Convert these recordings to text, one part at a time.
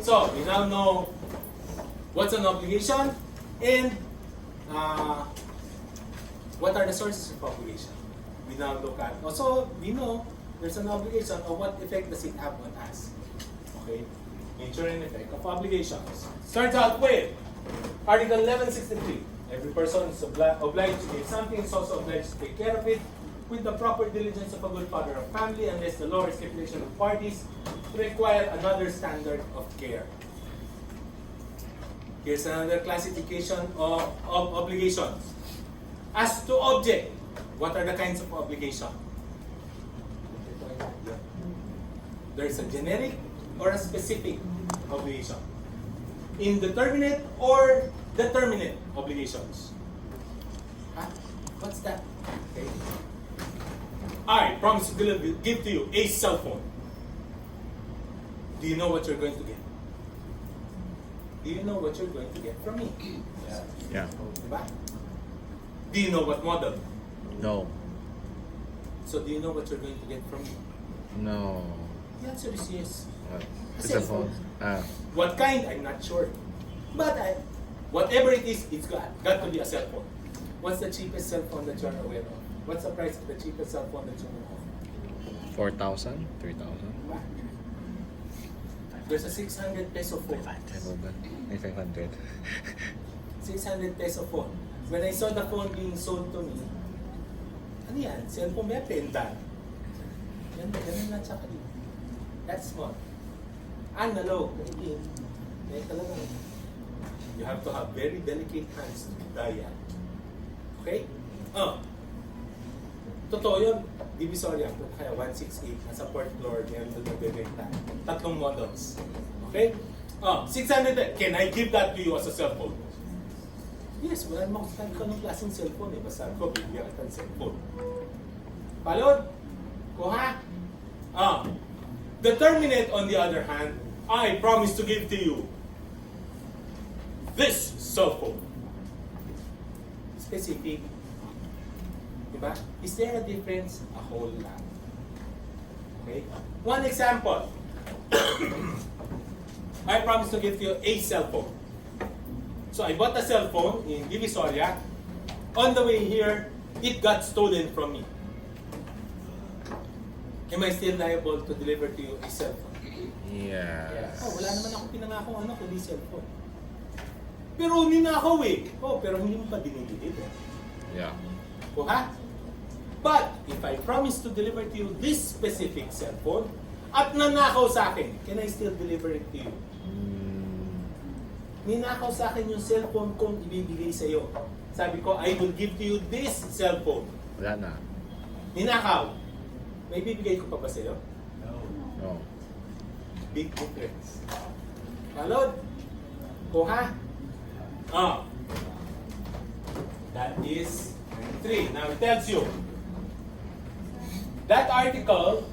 So, we now know what's an obligation and what are the sources of obligation. We now look at, also, we know there's an obligation of what effect does it have on us. Okay? Nature and effect of obligations. Starts out with Article 1163. Every person is obliged to give something, is also obliged to take care of it with the proper diligence of a good father of family, unless the law or stipulation of parties require another standard of care. Here's another classification of obligations. As to object, what are the kinds of obligation? There's a generic or a specific obligation. Indeterminate or determinate obligations. Huh? What's that? Okay. I promise to give to you a cell phone. Do you know what you're going to get? Do you know what you're going to get from me? Yeah. Diba? Do you know what model? No. So do you know what you're going to get from me? No. The answer is yes. What? A It's cell a phone. What kind? I'm not sure. But whatever it is, it's got to be a cell phone. What's the cheapest cell phone that you're aware of? What's the price of the cheapest cell phone that you know of? 4,000? 3,000? There's a 600 peso phone. 500. 600 peso phone. When I saw the phone being sold to me, ano yan? Cellphone ba yan? Pendant. Ganun lang siya kanina. That's small. Analog. Kaya talaga. You have to have very delicate hands to die yan. Okay? Totoo yun. Divisoria. Kaya 168. Nasa 4th floor. Meron doon nagbebenta. 3 models. Okay? 600. Can I give that to you as a cellphone? Yes, wala namang kanong klaseng cellphone eh. Basta ko, bibigyan kita ng cellphone. Palod? Kuha? Determinate on the other hand, I promise to give to you this cell phone. Specific. Diba? Is there a difference? A whole lot. Okay? One example. I promise to give you a cell phone. So I bought a cell phone in Divisoria. On the way here, it got stolen from me. Am I still liable to deliver to you a cell phone? Yes. Wala naman ako pinangako kundi cellphone. Pero ninakaw eh. Pero hindi mo pa dinideliver. Yeah. Ha? But if I promise to deliver to you this specific cellphone at nanakaw sa akin, can I still deliver it to you? Ninakaw sa akin yung cellphone kong ibibigay sa iyo. Sabi ko, I will give to you this cellphone. Wala na. Ninakaw. May bibigay ko pa ba sa iyo? No. Big difference. Kalod? Kuha? That is 3. Now it tells you. That article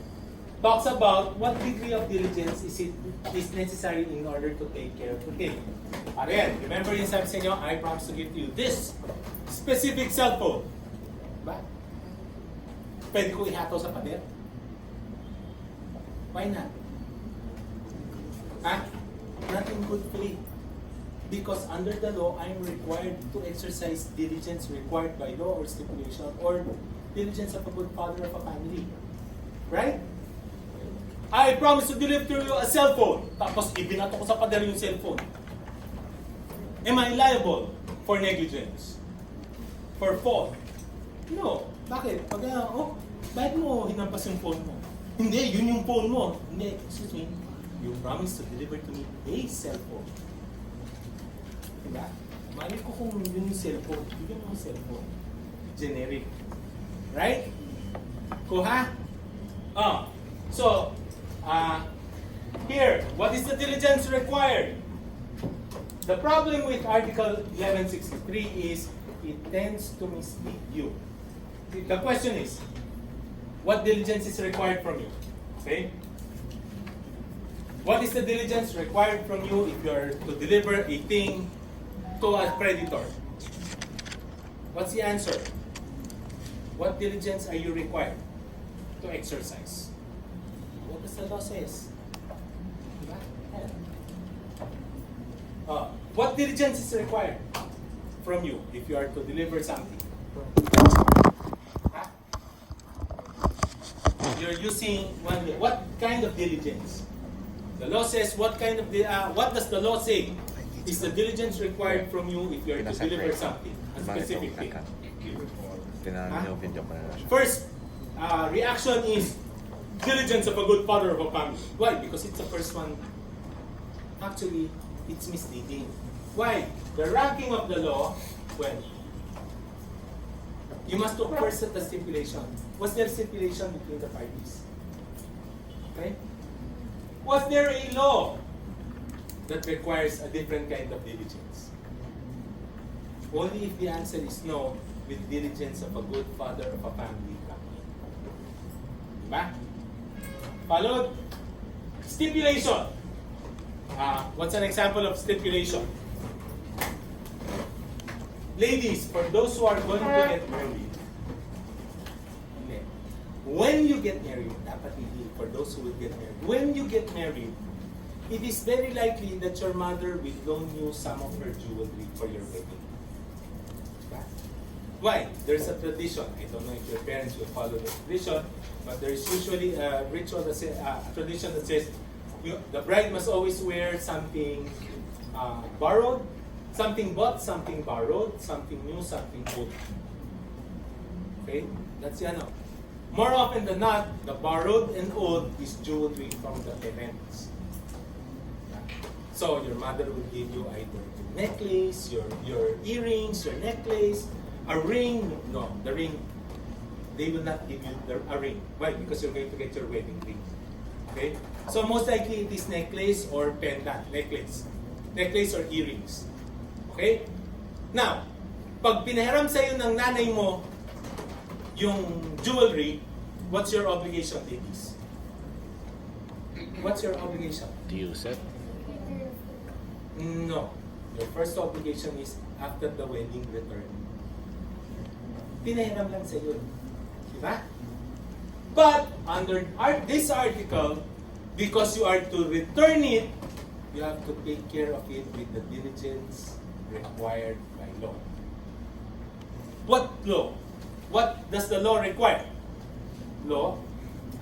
talks about what degree of diligence is necessary in order to take care of the thing. Again, remember yung sabi sa inyo, I promise to give to you this specific cellphone. Diba? Pwede ko ihataw sa pader? Why not? Nothing good for it. Because under the law, I'm required to exercise diligence required by law or stipulation or diligence of a good father of a family. Right? I promise to deliver to you a cellphone. Tapos ibinato ko sa pader yung cellphone. Am I liable for negligence? For fault? No. Bakit? Bakit mo hinampas yung phone mo? Hindi, yun yung phone mo. Hindi, excuse me. You promised to deliver to me a cellphone. Diba? Mali ko kung yun yung cellphone. Bigyan mo yung cellphone. Generic. Right? Kuha? So, here, what is the diligence required? The problem with Article 1163 is it tends to mislead you. The question is, what diligence is required from you? Okay? What is the diligence required from you if you are to deliver a thing to a creditor? What's the answer? What diligence are you required to exercise? What does the law says? Diba? What diligence is required from you if you are to deliver something? Huh? You're using what kind of diligence? The law says what kind of what does the law say? Is the diligence required from you if you are to deliver something, a specific thing? First reaction is diligence of a good father of a family. Why? Because it's the first one. Actually, it's misleading. Why? The ranking of the law, well, you must look first at the stipulation. Was there stipulation between the parties? Okay? Was there a law that requires a different kind of diligence? Only if the answer is no, with diligence of a good father of a family. Diba? Followed? Stipulation. What's an example of stipulation? Ladies, for those who are going to get married, when you get married, dapat hindi, for those who will get married, when you get married, it is very likely that your mother will loan you some of her jewelry for your wedding. Why? There's a tradition. I don't know if your parents will follow the tradition, but there's usually a ritual that says, a tradition that says the bride must always wear something borrowed, something bought, something borrowed, something new, something old. Okay? That's the ano. More often than not, the borrowed and old is jewelry from the parents. So your mother will give you either your necklace, your earrings, your necklace, a ring. No, the ring, they will not give you a ring. Why? Because you're going to get your wedding ring. Okay? So most likely it is necklace or pendant. Necklace or earrings. Okay? Now, pag pinahiram sa'yo ng nanay mo yung jewelry, what's your obligation, ladies? What's your obligation? Do you use it? No. Your first obligation is after the wedding return. Pinahiram lang sa yun. Diba? But under this article, because you are to return it, you have to take care of it with the diligence required by law. What law? What does the law require? Law,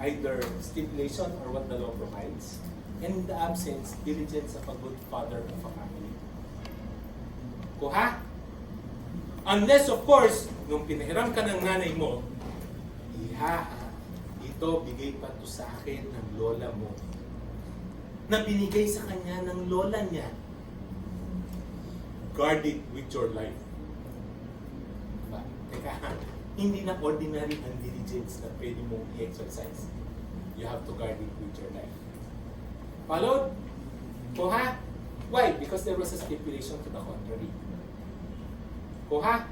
either stipulation or what the law provides. And in the absence, diligence of a good father of a family. Kuha? Unless, of course, nung pinahiram ka ng nanay mo, ito, bigay pa to sa akin ng lola mo. Na binigay sa kanya ng lola niya. Guard it with your life. Diba? Teka, hindi na ordinary ang diligence na pwede mong i-exercise. You have to guard it with your life. Followed? Kuha? Why? Because there was a stipulation to the contrary. Kuha?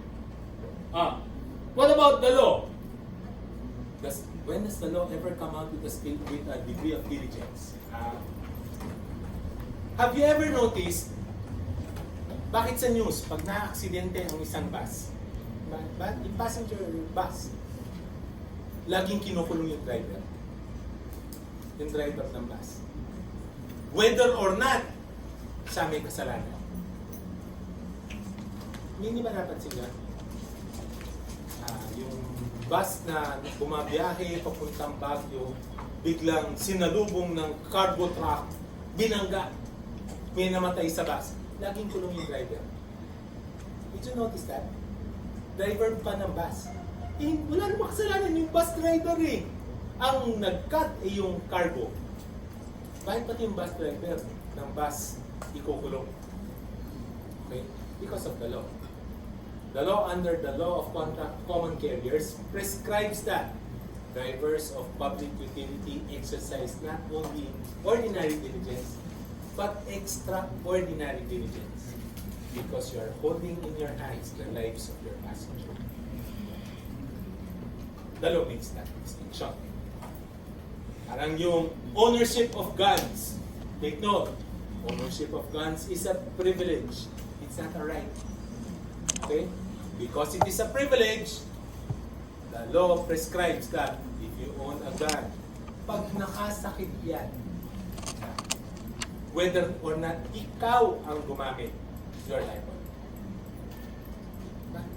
What about the law? When does the law ever come out with a degree of diligence? Have you ever noticed, bakit sa news, pag na-aksidente ang isang bus, yung passenger bus, laging kinukulong yung driver? Yung driver ng bus. Whether or not, siya may kasalanan. Hindi ba napansin niya? Yung bus na bumabiyahe papuntang Baguio, biglang sinalubong ng cargo truck, binangga, may namatay sa bus. Laging kulong yung driver. Did you notice that? Driver pa ng bus. Wala namang kasalanan yung bus driver eh. Ang nag-cut ay yung cargo. Bakit pati yung bus driver ng bus ikukulong? Okay? Because of the law. The law under the law of common carriers prescribes that drivers of public utility exercise not only ordinary diligence but extraordinary diligence because you are holding in your hands the lives of your passenger. The law makes that distinction. Parang yung ownership of guns. Take note, ownership of guns is a privilege. It's not a right. Okay? Because it is a privilege, the law prescribes that if you own a gun, pag nakasakit yan, whether or not ikaw ang gumamit, you're liable.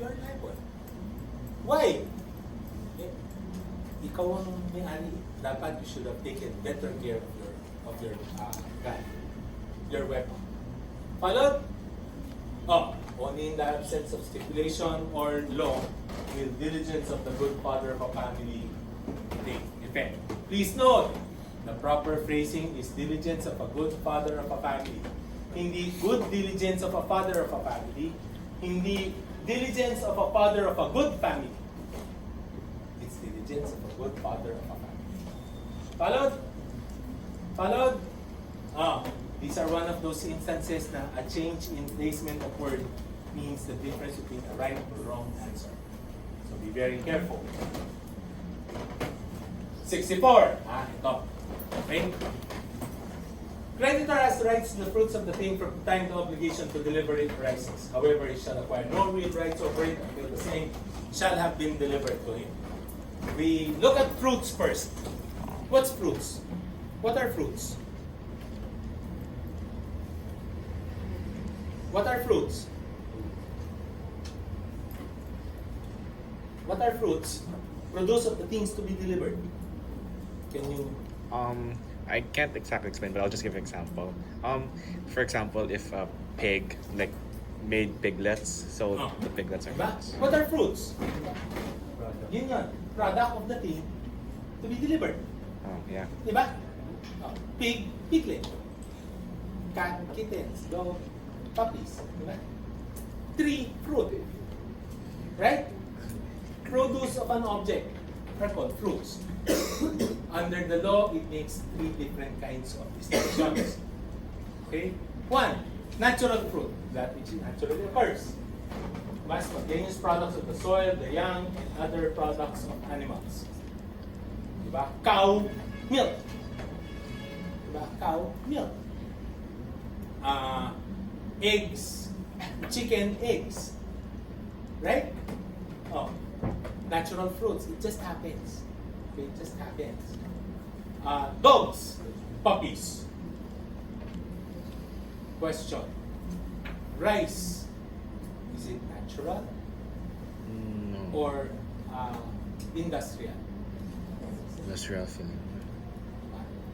You're liable. Why? Eh, ikaw ang may-ari. Dapat you should have taken better care of your gun, your weapon. Followed? Oh, only in the absence of stipulation or law will diligence of the good father of a family take effect. Please note, the proper phrasing is diligence of a good father of a family. Hindi good diligence of a father of a family. Hindi diligence of a father of a good family. It's diligence of a good father of a family. Followed? Followed? These are one of those instances na a change in placement of word means the difference between a right or wrong answer. So be very careful. 64. Ito. Okay? Creditor has rights to the fruits of the thing from the time the obligation to deliver it arises. However, he shall acquire no real rights over it until the same shall have been delivered to him. We look at fruits first. What's fruits? What are fruits? What are fruits? What are fruits? Produce of the things to be delivered. Can you? I can't exactly explain, but I'll just give an example. For example, if a pig like made piglets, so the piglets are Diba? fruits. What are fruits? Yun yun. Product of the thing to be delivered. Oh, yeah. Diba? Pig, piglet. Cat, kittens, dog, puppies. Diba? Tree, fruit. Right? Produce of an object are called fruits. Under the law, it makes three different kinds of distinctions. Okay? One, natural fruit, that which naturally occurs. Mas spontaneous products of the soil, the young, and other products of animals. Diba? Cow, milk. Diba? Cow, milk. Eggs, chicken eggs. Right? Oh, natural fruits. It just happens. Okay, it just happens. Dogs, puppies. Question. Rice, is it natural No. or industrial? Industrial feeling.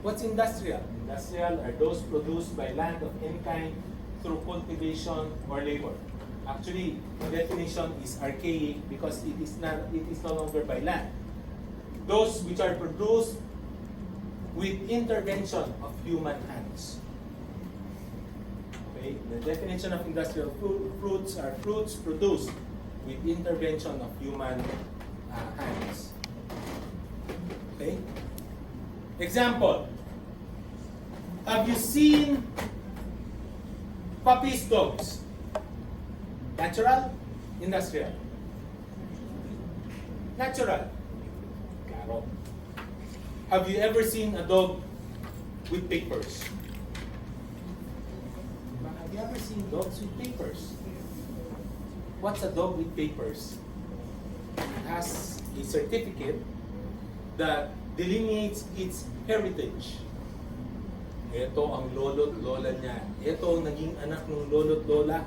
What's industrial? Industrial are those produced by land of any kind through cultivation or labor. Actually, the definition is archaic because it is no longer by land. Those which are produced with intervention of human hands. Okay? The definition of industrial fruits are fruits produced with intervention of human hands. Okay? Example. Have you seen puppies, dogs? Natural? Industrial? Natural. Claro. Have you ever seen a dog with papers? Have you ever seen dogs with papers? What's a dog with papers? It has a certificate that delineates its heritage. Ito ang lolo't lola niya. Ito ang naging anak ng lolo't lola.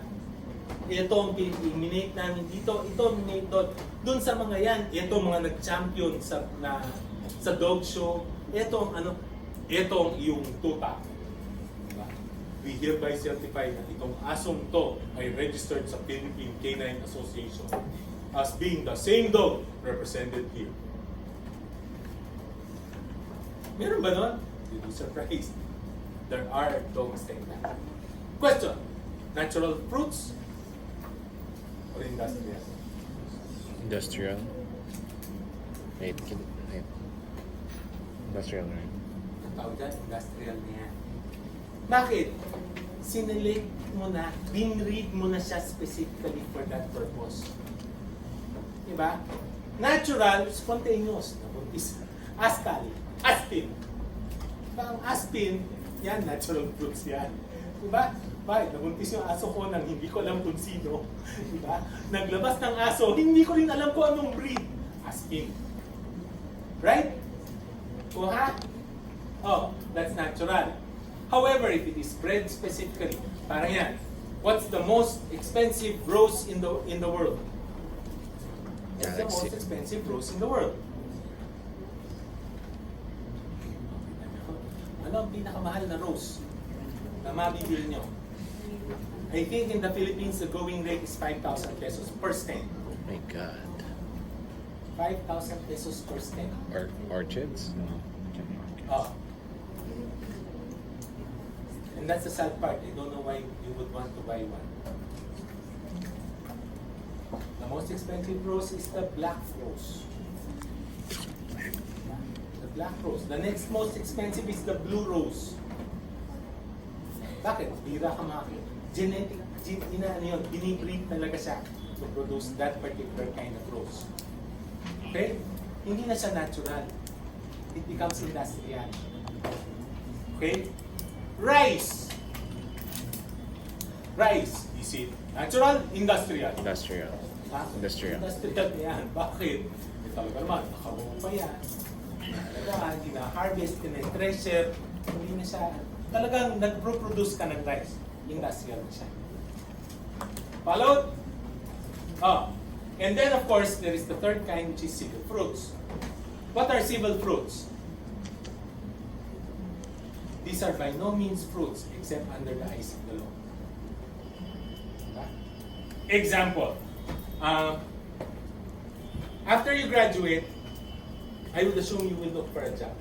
Ito ang eliminate namin dito. Ito ang eliminate doon. Doon sa mga yan, ito mga nag-champion sa dog show. Ito ang ito ang iyong tuta. Diba? We hereby certify na itong asong to ay registered sa Philippine Canine Association as being the same dog represented here. Meron ba nun? You'd be surprised. There are dogs like that. Question. Natural fruits or industrial? Industrial. Wait. Industrial, right? Ang tawag dyan, industrial niya. Bakit? Sinelect mo na, binread mo na siya specifically for that purpose. Diba? Natural, spontaneous. Nabuntis. Aspin. Ang aspin, yan, natural fruits yan. Diba? Bakit? Nabuntis yung aso ko nang hindi ko alam kung sino. Diba? Naglabas ng aso, hindi ko rin alam kung anong breed. Aspin. Right? Kuha? Oh, that's natural. However, if it is bred specifically, parang yan, What's the most expensive rose in the world? What's the Galaxy. most expensive rose in the world? Ano ang pinakamahal na rose na mabibili nyo? I think in the Philippines, the going rate is 5,000 pesos per stem. My God. 5,000 pesos per stem. Orchids? No. Oh. And that's the sad part. I don't know why you would want to buy one. The most expensive rose is the black rose. The black rose. The next most expensive is the blue rose. Bakit? Bira ka makakit. Binibreed talaga siya to produce that particular kind of rose. Okay? Hindi na siya natural. It becomes industrial. Okay? Rice. Rice. Is it natural? Industrial. Industrial. Ha? Industrial. Industrial yan. Bakit? Talaga naman, nakabuo pa yan. Talaga, hindi na harvest, treasure. Hindi na siya. Talagang nag-produce ka ng rice. Industrial na siya. Followed? Oh. And then of course, there is the third kind, which is civil fruits. What are civil fruits? These are by no means fruits except under the eyes of the law. Example. After you graduate, I would assume you will look for a job.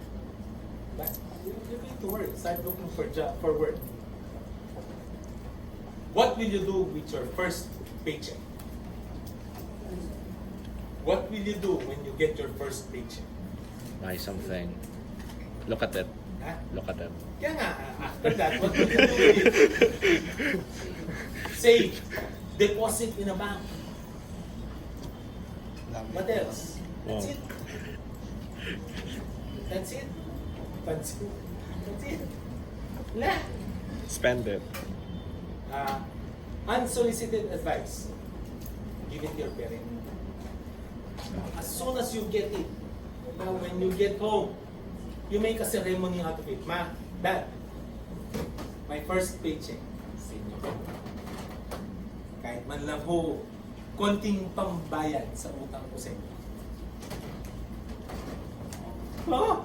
But you're going to work. Start looking for job, for work. What will you do with your first paycheck? What will you do when you get your first paycheck? Buy something. Look at it. Huh? Look at it. Kaya nga, after that, what will you do with it? Save. Deposit in a bank. What else? That's Wow. it. That's it. That's it. That's it. La. Spend it. Unsolicited advice. Give it to your parent. As soon as you get it, when you get home, you make a ceremony out of it. Ma, Dad, my first paycheck, sa inyo. Kahit man lang ho, konting pambayad sa utang ko sa inyo. Ma,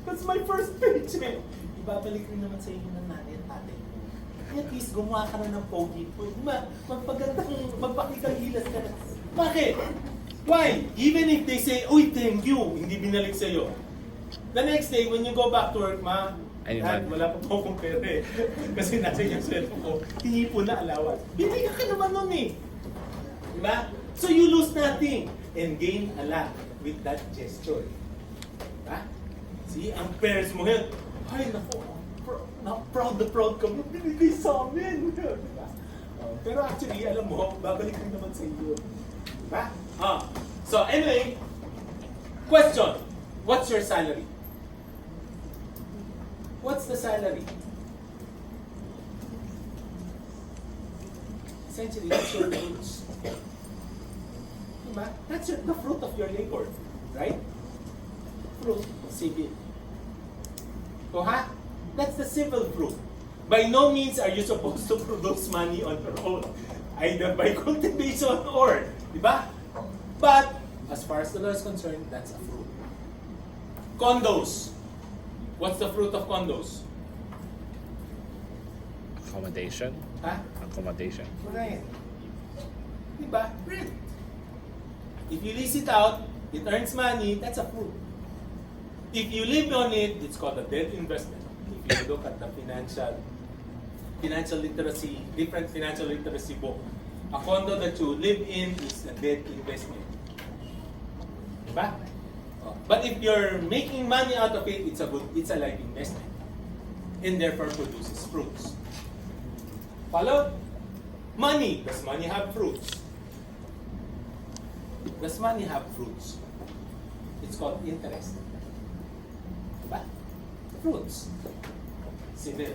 that's my first paycheck. Ibabalik rin naman sa inyo ng nanay at tatay ko. At least gumawa ka na ng pogi po. Magpagandang, magpakitang hilas ka na. Bakit? Why? Even if they say, uy, thank you, hindi binalik sa'yo. The next day, when you go back to work, ma, Dad, wala pa po akong pera eh. Kasi nasa yung cellphone ko, hingi po na allowance. Binigyan ka naman nun eh. Diba? So you lose nothing and gain a lot with that gesture. Diba? See, ang parents mo ngayon, ay naku, proud na proud ka mo, binigay sa amin. Diba? Pero actually, alam mo, babalik rin naman sa iyo. Diba? So anyway, question, what's your salary? What's the salary? Essentially, that's your fruits. Diba? That's the fruit of your labor, right? Fruit, civil. So, that's the civil fruit. By no means are you supposed to produce money on your own, either by cultivation or, diba? But, as far as the law is concerned, that's a fruit. Condos. What's the fruit of condos? Accommodation. Accommodation. Rent. Diba? Rent. If you lease it out, it earns money, that's a fruit. If you live on it, it's called a debt investment. If you look at the financial literacy, different financial literacy book, a condo that you live in is a debt investment. Diba? But if you're making money out of it, it's a life investment. And therefore produces fruits. Follow? Money. Does money have fruits? Does money have fruits? It's called interest. Diba? Fruits. Civil.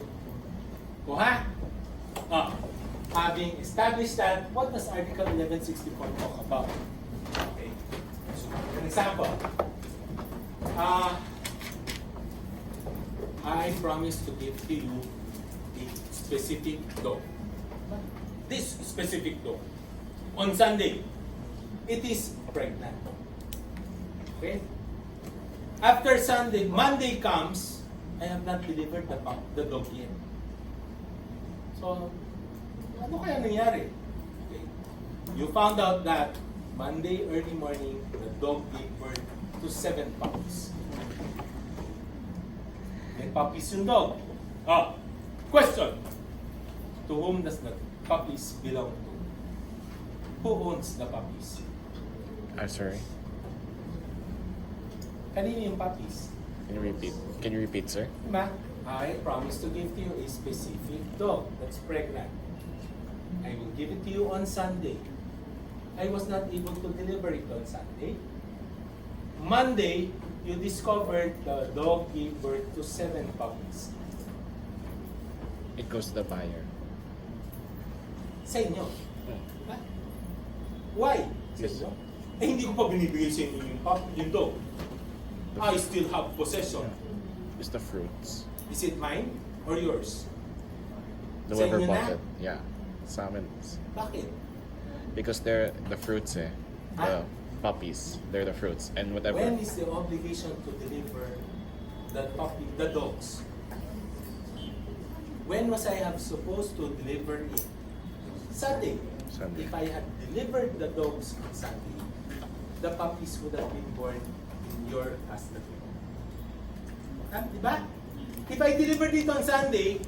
Having established that, what does Article 1164 talk about? Okay. So, an example. I promise to give to you a specific law. this specific dog, on Sunday, it is pregnant. Okay? After Sunday, Monday comes, I have not delivered the dog yet. So, ano kaya nangyari? Okay. You found out that Monday early morning, the dog gave birth to 7 puppies. May puppies yung dog. Question. To whom does the puppies belong to? Who owns the puppies? I'm sorry. Kanino yung puppies? Can you repeat, sir? Diba? I promise to give to you a specific dog that's pregnant. I will give it to you on Sunday. I was not able to deliver it on Sunday. Monday, you discovered the dog gave birth to 7 puppies. It goes to the buyer. Sa inyo. Diba? Why? Sa Yes. inyo? Eh, hindi ko pa binibigay sa inyo yung dog. I still have possession. It's the fruits. Is it mine or yours? The Sa whoever inyo bought na? it. Yeah. Salmons. Bakit? Because they're the fruits, eh. Ah. The puppies. They're the fruits. And whatever. When is the obligation to deliver the dogs? When was I have supposed to deliver it? Sunday. Sunday. If I had delivered the dogs on Sunday, the puppies would have been born in your custody. Diba? If I delivered it on Sunday,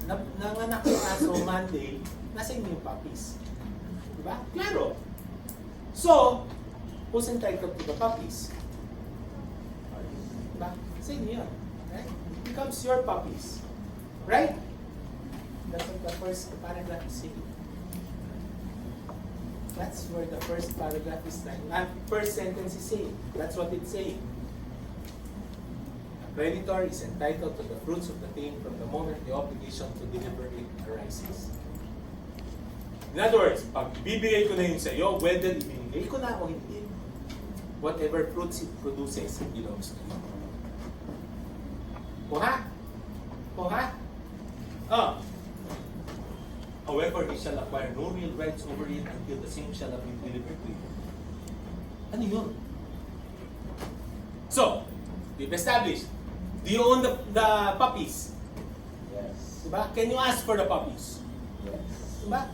nanganak yung aso Monday, nasa inyo yung puppies. Diba? Klaro. So, who's entitled to the puppies? Diba? Sa inyo yun. Right? It becomes your puppies. Right? That's what the first paragraph is saying. That's where the first paragraph is saying. First sentence is saying. That's what it's saying. A creditor is entitled to the fruits of the thing from the moment the obligation to deliver it arises. In other words, pag bibigay ko na yun sa iyo, whether ibinigay ko na o hindi, whatever fruits it produces, it belongs to you. Kuha? Kuha? However, he shall acquire no real rights over it until the same shall have been delivered to you. Ano yun? So, we've established. Do you own the puppies? Yes. Diba? Can you ask for the puppies? Yes. Diba?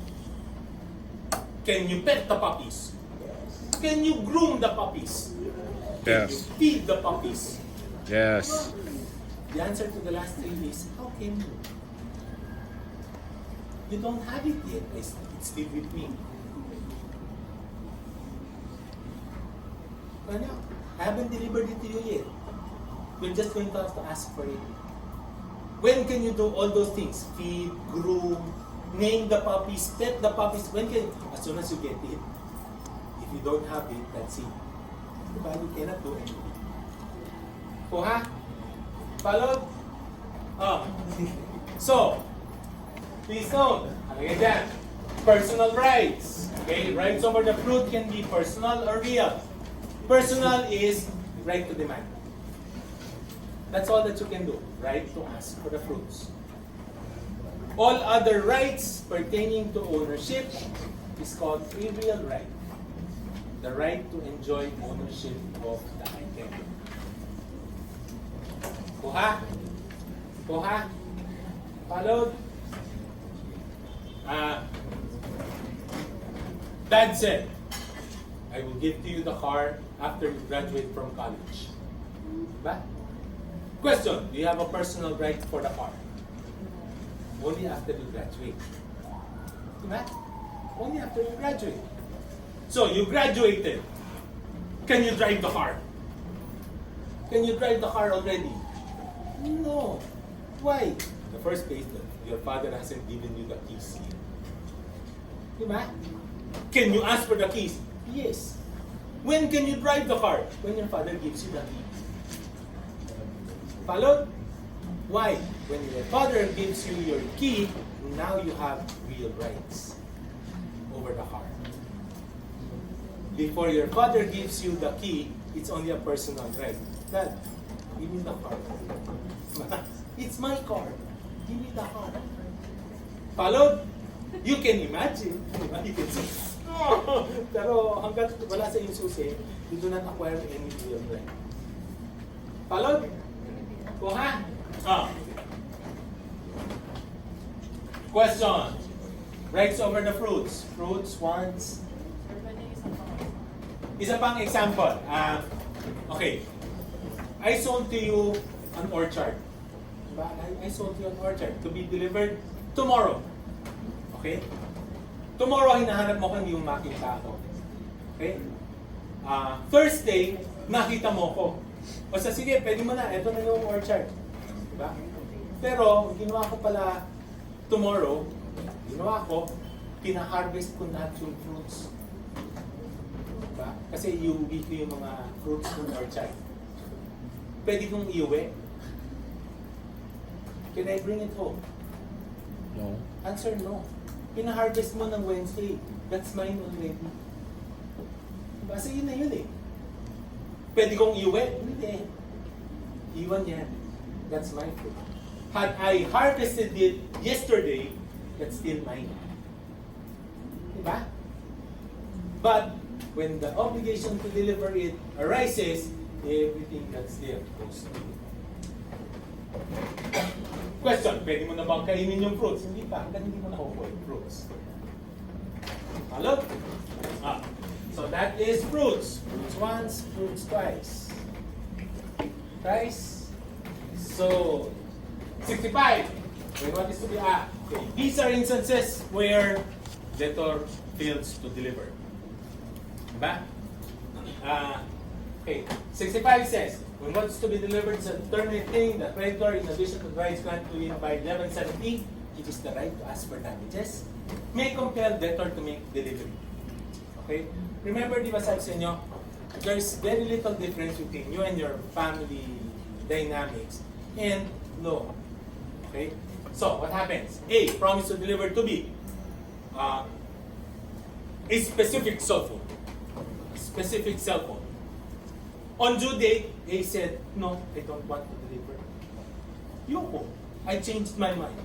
Can you pet the puppies? Yes. Can you groom the puppies? Can you Yes. feed the puppies? Yes. The answer to the last 3 is, how can you? You don't have it yet. It's still with me. Ano? I haven't delivered it to you yet. You're just going to have to ask for it. When can you do all those things? Feed, groom, name the puppies, pet the puppies. When can? As soon as you get it. If you don't have it, that's it. Diba? You cannot do anything. Kuha? Followed? So, please note, again dyan, personal rights. Okay, rights over the fruit can be personal or real. Personal is right to demand. That's all that you can do, right to ask for the fruits. All other rights pertaining to ownership is called a real right. The right to enjoy ownership of the item. Kuha? Kuha? Followed? Dad said, I will give to you the car after you graduate from college. Diba? Question, do you have a personal right for the car? Only after you graduate. Diba? Only after you graduate. So, you graduated. Can you drive the car? Can you drive the car already? No. Why? In the first place, your father hasn't given you the keys yet. Diba? Can you ask for the keys? Yes. When can you drive the car? When your father gives you the keys. Followed? Why? When your father gives you your key, now you have real rights over the car. Before your father gives you the key, it's only a personal right. Dad, give me the car. It's my car. Give me the car. Followed? You can imagine, di ba? You can say, oh! Pero hanggat wala sa iyong susi, you do not acquire any real right. Follow? Kuha? Ah. Question. Rights over the fruits. Fruits, wants. Isa pang example. Okay. I sold to you an orchard. Diba? I sold you an orchard to be delivered tomorrow. Okay? Tomorrow, hinahanap mo kung hindi mo makita ako. Okay? Thursday, nakita mo ko. O sa sige, pwede mo na. Ito na yung orchard. Diba? Pero, ginawa ko pala tomorrow, pina-harvest ko lahat yung fruits. Diba? Kasi iuwi ko yung mga fruits ng orchard. Pwede kong iuwi? Can I bring it home? No. Answer no. Pina-harvest mo ng Wednesday. That's mine already. Diba? So yun na yun eh. Pwede kong iuwi? Hindi. Iwan yan. That's my fruit. Had I harvested it yesterday, that's still mine. Diba? But when the obligation to deliver it arises, everything that's there goes to you. Question, pwede mo na bang kainin yung fruits? Hindi pa, hanggang hindi mo nakukuha yung fruits. Hello? So that is fruits. Fruits once, fruits twice. Twice. So, 65. Okay, what is to be okay. These are instances where debtor fails to deliver. Diba? Okay, 65 says, when what's to be delivered is a terminating the creditor in addition to the rights granted to him by 1170, it is the right to ask for damages, may compel debtor to make delivery. Okay? Remember, di ba sabi sa inyo, there's very little difference between you and your family dynamics and law. Okay? So, what happens? A, promise to deliver to B. A specific cell phone. Specific cell phone. On due date, A said, no, I don't want to deliver. Yoko, I changed my mind.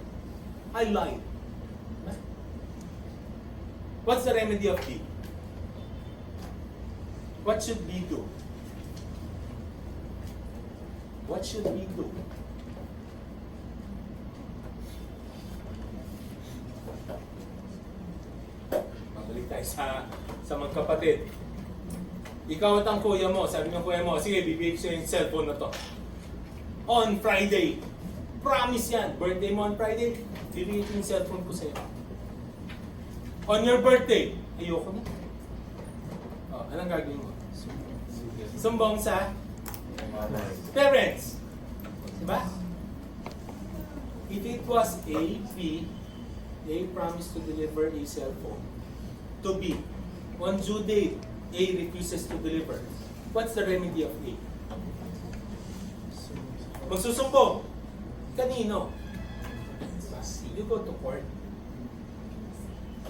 I lied. What's the remedy of B? What should B do? What should B do? Mabalik tayo sa magkapatid. Ikaw at ang kuya mo, sabi ng kuya mo, sige, bibigay ko yung cellphone na to. On Friday. Promise yan. Birthday mo on Friday, bibigay ko yung cellphone ko sa'yo. On your birthday, ayoko na. Anong gagawin mo? Sumbong sa parents. Diba? If it was A, B, A promised to deliver a cellphone to B. On due date, A refuses to deliver. What's the remedy of A? Magsusumbong. Kanino? You go to court.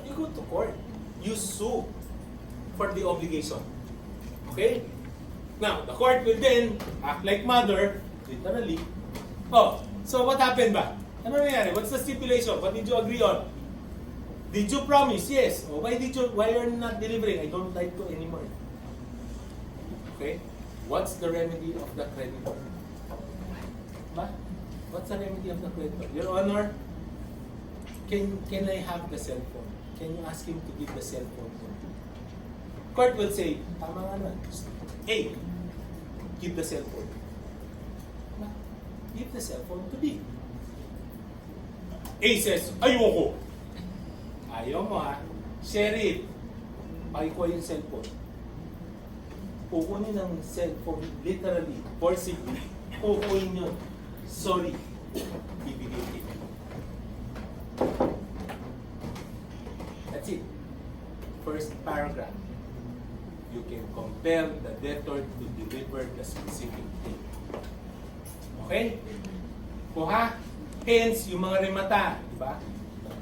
You go to court. You sue for the obligation. Okay? Now, the court will then act like mother, literally. Oh, so what happened ba? Ano nangyari? What's the stipulation? What did you agree on? Did you promise? Yes. Oh, why are you not delivering? I don't like to anymore. Okay? What's the remedy of the creditor? Ba? What's the remedy of the creditor? Your Honor, can I have the cell phone? Can you ask him to give the cell phone to me? Court will say, tama nga naman. A, give the cell phone. Ba? Give the cell phone to B. A says, ayoko. Ayaw mo ha. Sheriff, pakikuha yung cellphone. Kukunin ng cellphone, literally, forcibly. Kukunin yun. Sorry. Bibigay kita. That's it. First paragraph. You can compel the debtor to deliver the specific thing. Okay? Kuha. Hence, yung mga remata, di ba?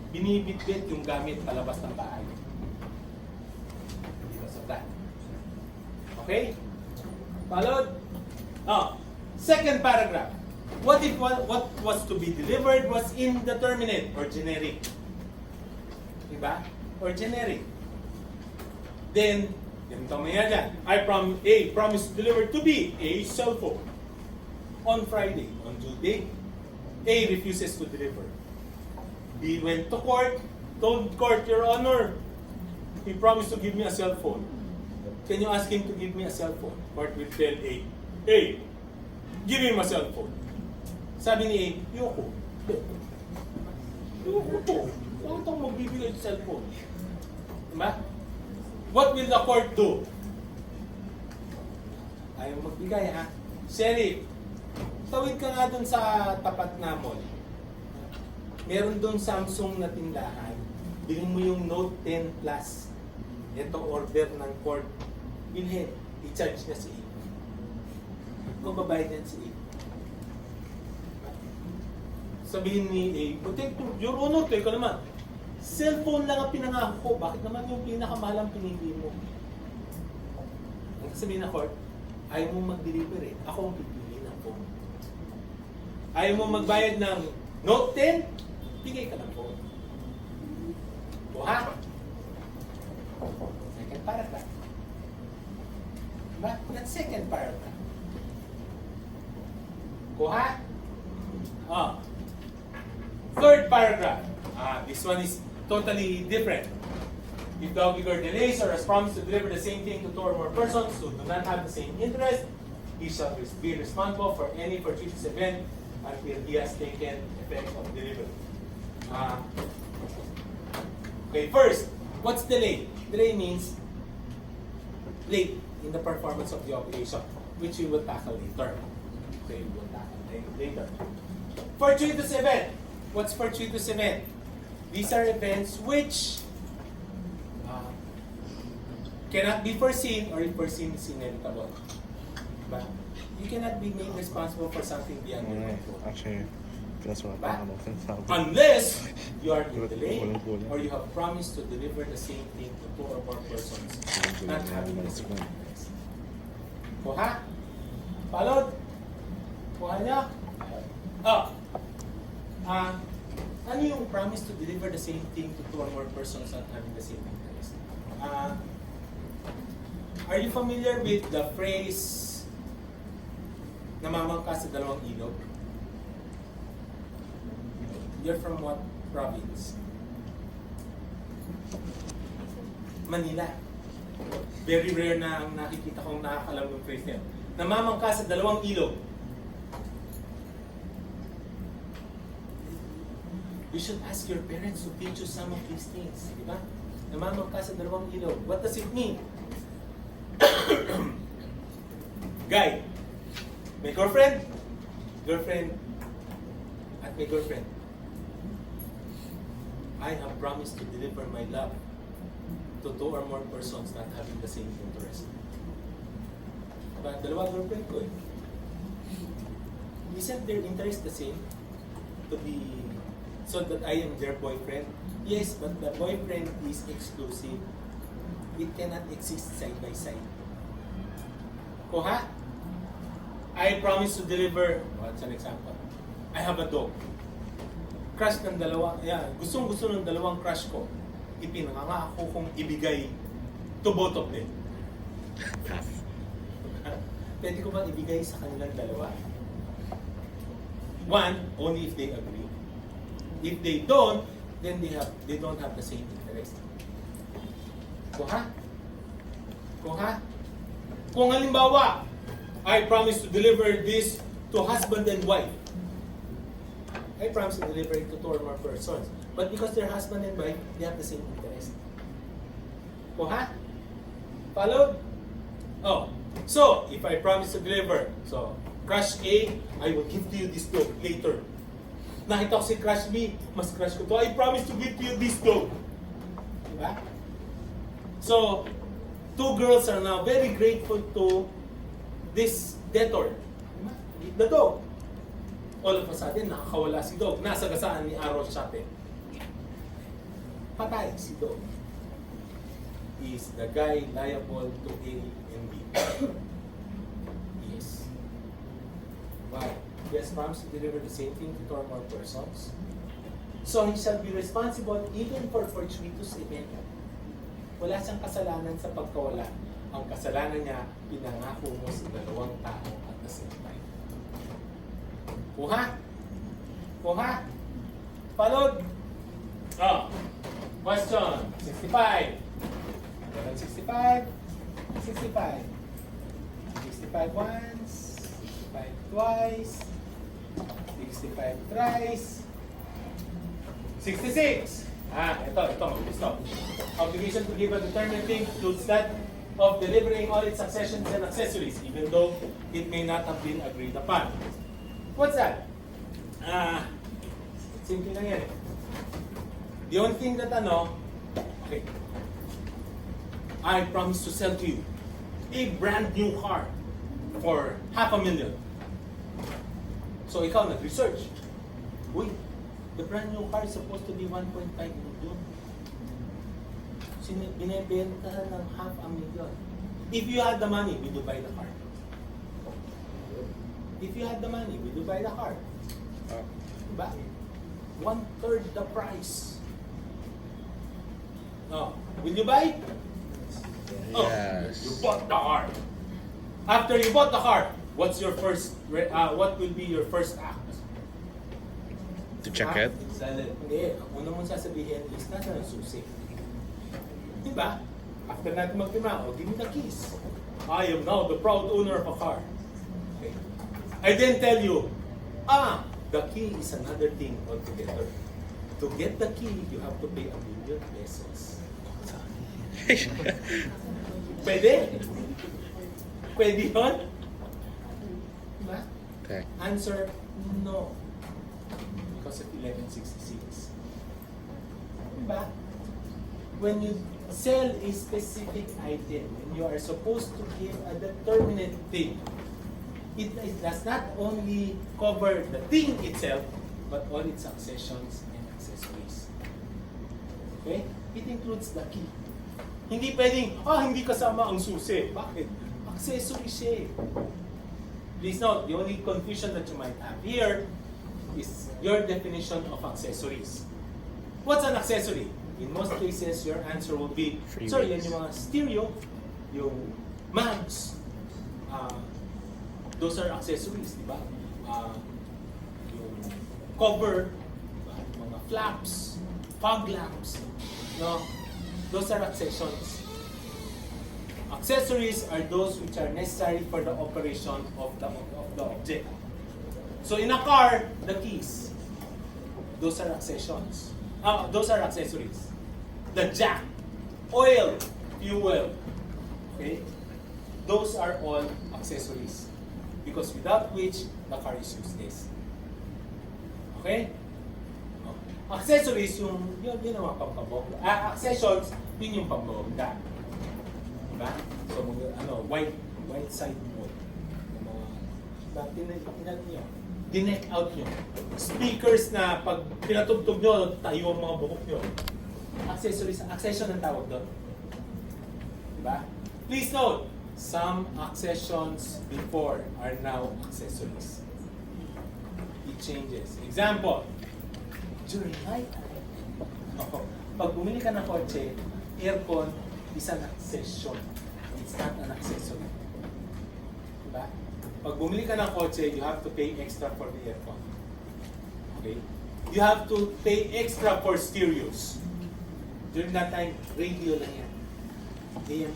Binibitbit yung gamit palabas ng bahay. Because of that. Okay? Followed? Second paragraph. What if what was to be delivered was indeterminate or generic? Diba? Or generic. Then, ganito mo yan yan. A promise to deliver to B a cell phone on Friday. On due date, A refuses to deliver. B went to court, told court, Your Honor, he promised to give me a cell phone. Can you ask him to give me a cell phone? Court will tell A, give him a cell phone. Sabi ni A, Yoko. Yoko. Bakit ako magbibigay ng cell phone? Diba? What will the court do? Ayaw magbigay, ha? Sheriff, tawid ka nga dun sa tapat na mall. Meron dun Samsung na tindahan. Bilhin mo yung Note 10 Plus. Ito order ng court. Bilhin. I-charge na si A. Kung babayad yan si A. Sabihin ni A, Your Honor, teka naman. Cellphone lang ang pinangako ko. Bakit naman yung pinakamahalang pinili mo? Ang sabihin na court, ayaw mo mag-deliver eh. Ako ang pipili ng phone. Ayaw mo magbayad ng Note 10? Bigay ka ng phone. Kuha. Second paragraph. Diba? That's second paragraph. Kuha. Third paragraph. This one is totally different. If the obligor delays or has promised to deliver the same thing to two or more persons who do not have the same interest, he shall be responsible for any fortuitous event until he has taken effect of delivery. Okay, first, what's delay? Delay means late in the performance of the obligation, which we will tackle later. Okay, we will tackle later. Fortuitous event. What's fortuitous event? These are events which cannot be foreseen, or if foreseen is inevitable. But you cannot be made responsible for something beyond your control. Actually, that's what But I'm unless you are in delay or you have promised to deliver the same thing to two or more persons not having the same interest. Kuha? Palod? Kuha niya? Ano yung promise to deliver the same thing to two or more persons not having the same interest? Are you familiar with the phrase namamangka sa dalawang ilog? You're from what province? Manila. Very rare na ang nakikita kong nakakalam ng phrase niya. Namamangka sa dalawang ilog. You should ask your parents to teach you some of these things. Diba? Namamangka sa dalawang ilog. What does it mean? Guy, may girlfriend, at may girlfriend. I have promised to deliver my love to two or more persons not having the same interest. But dalawa girlfriend ko eh. Isn't their interest the same? To be, so that I am their boyfriend? Yes, but the boyfriend is exclusive. It cannot exist side by side. Kuha? I promise to deliver, what's an example? I have a dog. Crush ng dalawa, gustong-gusto ng dalawang crush ko. Ipinanganga ako kung ibigay to both of them. Pwede ko bang ibigay sa kanilang dalawa? One, only if they agree. If they don't, then they don't have the same interest. Kuha? Kung halimbawa, I promise to deliver this to husband and wife. I promise to deliver it to two or more persons. But because they're husband and wife, they have the same interest. Kuha? Followed? So, if I promise to deliver, so, crush A, I will give to you this dog later. Nakita ko si crush B, mas crush ko to, I promise to give to you this dog. Diba? So, two girls are now very grateful to this debtor. The dog. All of a sudden, nakakawala si dog. Nasagasaan ni Arrow Chape. Patay si dog. Is the guy liable to A and B? Yes. Why? He has promised to deliver the same thing to two or more persons. So he shall be responsible even for fortuitous event. Wala siyang kasalanan sa pagkawala. Ang kasalanan niya, pinangako mo sa dalawang tao at the same time. Kuha? Kuha? Followed? Oh. Question. 65. 65. 65. 65 once. 65 twice. 65 thrice. 66. Ito, mabilis to. Obligation to give a determined thing includes that of delivering all its accessions and accessories, even though it may not have been agreed upon. What's that? Simple lang yan. The only thing that okay, I promise to sell to you a brand new car for $500,000. So ikaw nag-research. Uy, the brand new car is supposed to be 1.5 million. Binibenta ng $500,000. If you had the money, will you buy the car? If you had the money, will you buy the car? Diba? 1/3 the price. Will you buy? Yes. You bought the car. After you bought the car, what's your what will be your first act? To check it? Hindi. Ang una mong sasabihin is, nasa ng susi. Diba? After natin magtima, give me the keys. I am now the proud owner of a car. Okay. I then tell you, the key is another thing altogether. To get the key, you have to pay 1,000,000 pesos. Pwede? Pwede yun? Diba? Okay. Answer, no. Because of 1166. Diba? When you sell a specific item, and you are supposed to give a determinate thing, it does not only cover the thing itself, but all its accessions and accessories. Okay? It includes the key. Hindi pwedeng, hindi kasama ang susi. Bakit? Accessory siya. Please note, the only confusion that you might have here is your definition of accessories. What's an accessory? In most cases, your answer will be, yan yung mga stereo, yung mags, those are accessories, di ba? Yung cover, diba? Mga flaps, fog lamps, no? Those are accessions. Accessories are those which are necessary for the operation of the object. So in a car, the keys, those are accessions. Those are accessories. The jack, oil, fuel, okay? Those are all accessories. Because without which, the car is useless. Okay? Accessories, yun ang mga pampabongga. Accessions, yun yung pambongga. Diba? So, white side mo. Tinag nyo. Dineck out nyo. Speakers na pag pinatugtog nyo, tayo ang mga buhok nyo. Accessories, accession ang tawag doon. Diba? Please note, some accessions before are now accessories. It changes. Example, during night time. Pag bumili ka ng kotse, aircon is an accession. It's not an accessory. Diba? Pag bumili ka ng kotse, you have to pay extra for the aircon. Okay? You have to pay extra for stereos. During that time, radio lang yan. AM.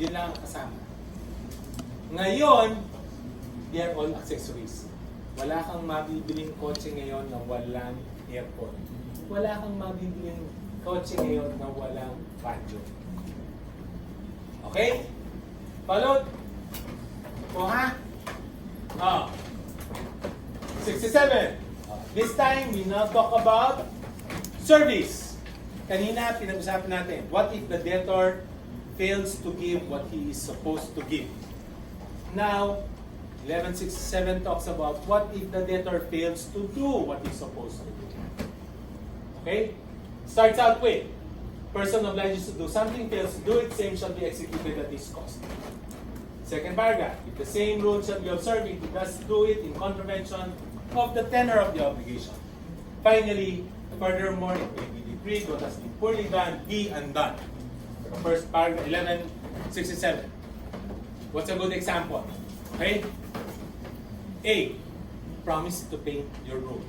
Yun lang ang kasama. Ngayon, they are all accessories. Wala kang mabibiling kotse ngayon na walang aircon. Wala kang mabibiling kotse ngayon na walang radyo. Okay? Followed? Ha? 67. This time, we now talk about service. Kanina, pinag-usapan natin, what if the debtor fails to give what he is supposed to give? Now, 1167 talks about what if the debtor fails to do what he's supposed to do. Okay? Starts out with, person obliges to do something, fails to do it, same shall be executed at his cost. Second paragraph, if the same rule shall be observed, if he does do it in contravention of the tenor of the obligation. Finally, furthermore, it may be decreed what has been poorly done, be undone. The first paragraph, 1167. What's a good example? Okay? A. Promise to paint your room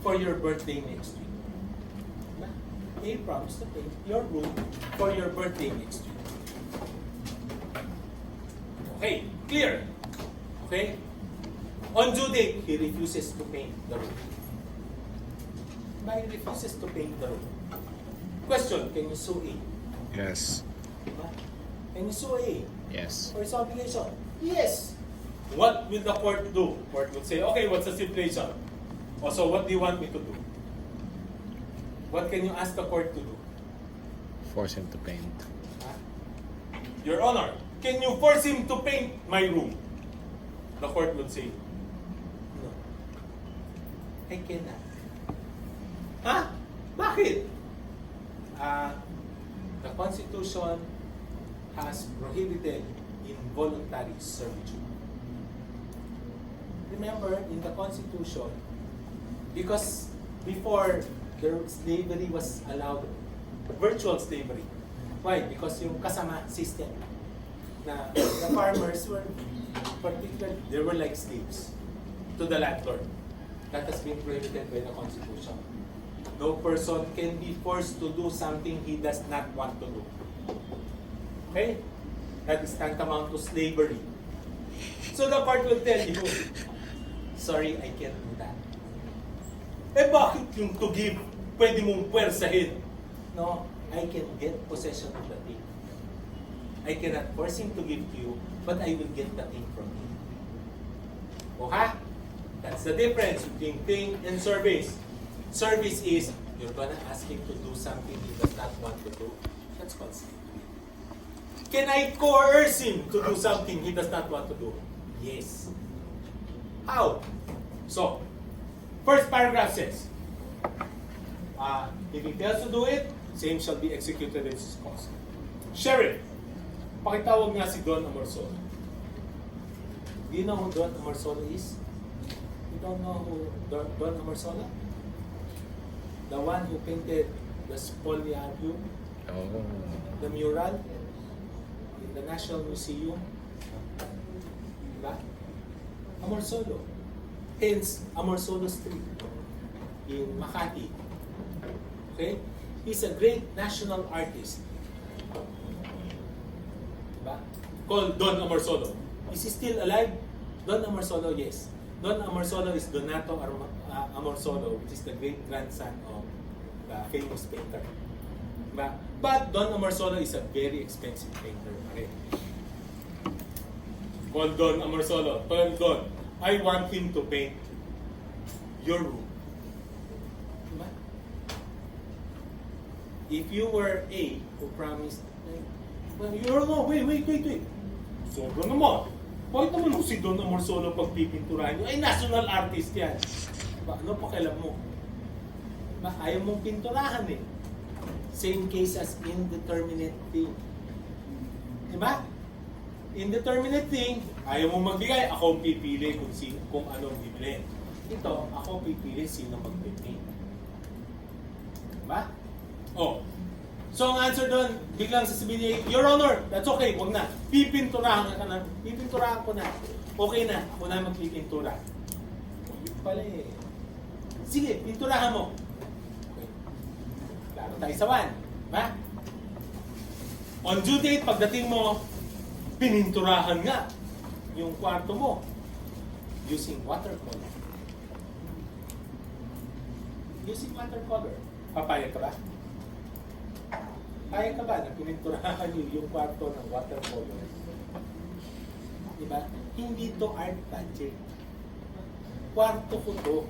for your birthday next week. A. Promise to paint your room for your birthday next week. Okay, clear. Okay? On due date, he refuses to paint the room. He refuses to paint the room. Question, can you sue A? Yes. Can you sue A? Yes. For his obligation? Yes. What will the court do? Court will say, okay, what's the stipulation? Also, what do you want me to do? What can you ask the court to do? Force him to paint. Your Honor, can you force him to paint my room? The court will say, no. I cannot. Ha? Bakit? The Constitution has prohibited involuntary servitude. Remember, in the Constitution, because before slavery was allowed, virtual slavery. Why? Because yung kasama system na the farmers were particularly, they were like slaves to the landlord. That has been prohibited by the Constitution. No person can be forced to do something he does not want to do. Okay? That is tantamount to slavery. So the court will tell you, sorry, I can't do that. Eh bakit yung to give, pwede mong puwersahin? No, I can get possession of the thing. I cannot force him to give to you, but I will get the thing from him. O ha? That's the difference between thing and service. Service is, you're gonna ask him to do something he does not want to do. That's called slavery. Can I coerce him to do something he does not want to do? Yes. How? So, first paragraph says, if he fails to do it, same shall be executed in his cause. Sheriff, pakitawag nga si Don Amorsolo. Do you know who Don Amorsolo is? You don't know who Don Amorsolo? The one who painted the Spoliarium, the mural in the National Museum. Diba? Amorsolo. Hence, Amorsolo Street in Makati. Okay? He's a great national artist. Diba? Called Don Amorsolo. Is he still alive? Don Amorsolo, yes. Don Amorsolo is Donato Amorsolo, which is the great-grandson of the famous painter. Diba? But Don Amorsolo is a very expensive painter. Okay? Called Don Amorsolo. Tell Don, I want him to paint your room. Diba? If you were A who promised, well, you're no, wait. Sobra naman. Bakit naman kung si Don Amorsolo pagpipinturahan nyo? Ay, national artist yan. Diba? Ano pakialam mo? Diba? Ayaw mong pinturahan eh. Same case as indeterminate thing. Diba? Indeterminate thing, ayaw mong magbigay, ako ang pipili kung anong bibili. Ito, ako pipili sino magpipaint. Diba? Oh. So ang answer doon, biglang sasabihin niya, Your Honor, that's okay, wag na. Pipinturahan ka na. Pipinturahan ko na. Okay na, ako na magpipintura. Yun pala eh. Sige, pinturahan mo. Okay. Klaro tayo sa one. Diba? On due date, pagdating mo, pininturahan nga yung kwarto mo using watercolor. Using watercolor. Papayag ka ba? Kaya ka ba na pininturahan yung kwarto ng watercolor? Diba? Hindi to art project. Kwarto ko to.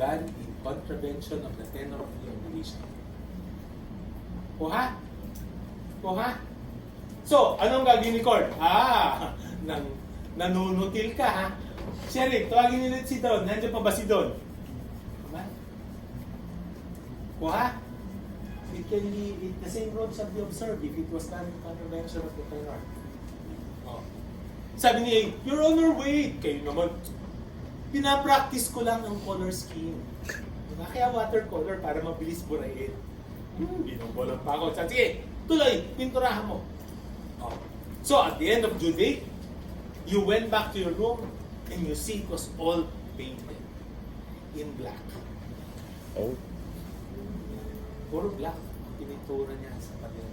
Done in contravention of the tenor of the obligation. Kuha? So, anong gagawin ni Court? Nanunutil ka ha? Sheriff, tawagin niyo si Don. Nandiyan pa ba si Don? Diba? Kuha? It can be, the same rule shall be observed if it was done in contravention of the tenor. Oh. Sabi niya, Your Honor, wait! Kayo naman, Pinapractice ko lang ang color scheme. Diba? Kaya watercolor para mabilis burahin. Binubolong pa ako. Sige, tuloy, pinturahan mo. Oh. So, at the end of due date, you went back to your room and you see it was all painted in black. Oh. Puro black ang pinintura niya sa pader.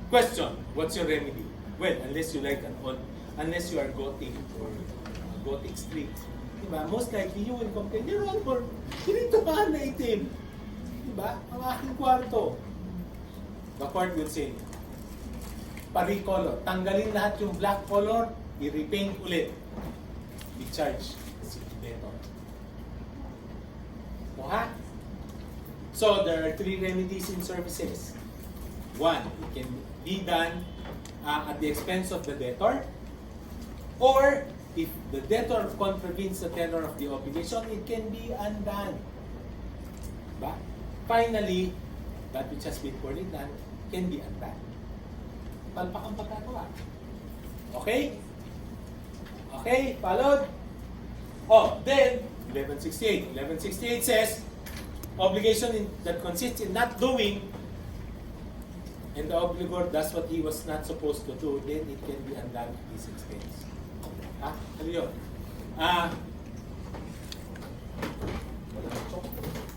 Question, what's your remedy? Well, unless you are gothic or gothic street, diba? Most likely you will complain, Your Honor, pininturahan na itim. Diba? Ang aking kwarto. The court will say, pa-recolor. Tanggalin lahat yung black color, i-repaint ulit. Be charged si debtor. Ha? So, there are 3 remedies in services. 1, it can be done at the expense of the debtor, or if the debtor contravenes the tenor of the obligation, it can be undone. Diba? Finally, that which has been poorly done can be undone. Palpak ang pagkagawa. Okay? Okay, followed? Oh, then, 1168. 1168 says, obligation that consists in not doing, and the obligor does what he was not supposed to do, then it can be undone at his expense. Ha? Ano yun?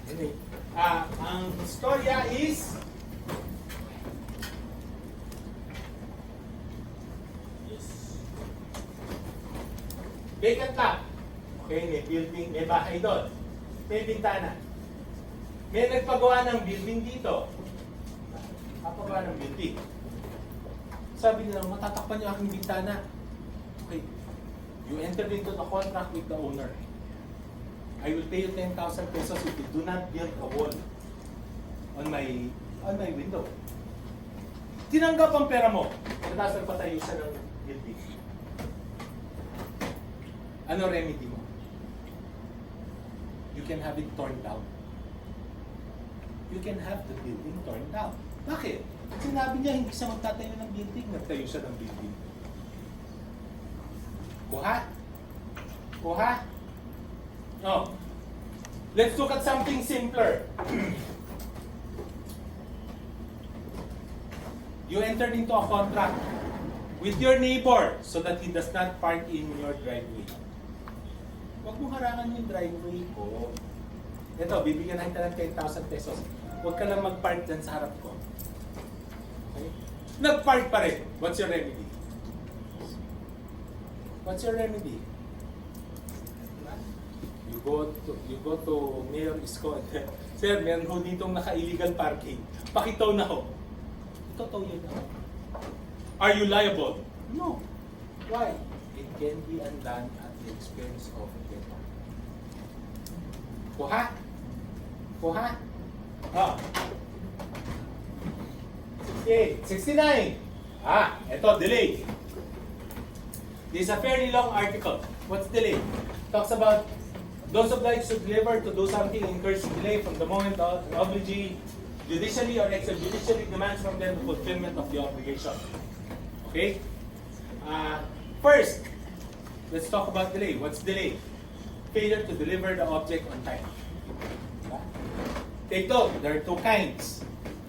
Anyway, ang storya is vacant lot. Okay, may building, may bahay doon. May bintana. May nagpagawa ng building dito. Kapagawa ng building. Sabi nila, matatakpan niyo aking bintana. Okay. You enter into the contract with the owner. I will pay you 10,000 pesos if you do not build a wall on my window. Tinanggap ang pera mo. Tapos nagpatayo siya ng building. Ano remedy mo? You can have it torn down. You can have the building torn down. Bakit? Sinabi niya hindi siya magtatayo ng building. Nagtayo siya ng building. Kuha? Kuha? Oh. Let's look at something simpler. You entered into a contract with your neighbor so that he does not park in your driveway. Huwag mong harangan yung driveway ko. Ito, bibigyan na kita ng 10,000 pesos. Huwag ka lang mag-park dyan sa harap ko. Okay? Nag-park pa rin. What's your remedy? What's your remedy? You go to Mayor Isko. Sir, meron ho ditong naka-illegal parking. Pakitaw na ho. Totoo yun na. Are you liable? No. Why? It can be undone at the expense of the debtor. Kuha? Kuha? Ah. 68. 69. Ito, delay. This is a fairly long article. What's delay? Talks about those obliged to deliver to do something incurs delay from the moment the obligee judicially or extrajudicially demands from them the fulfillment of the obligation. Okay? First, let's talk about delay. What's delay? Failure to deliver the object on time. Take note, there are 2 kinds.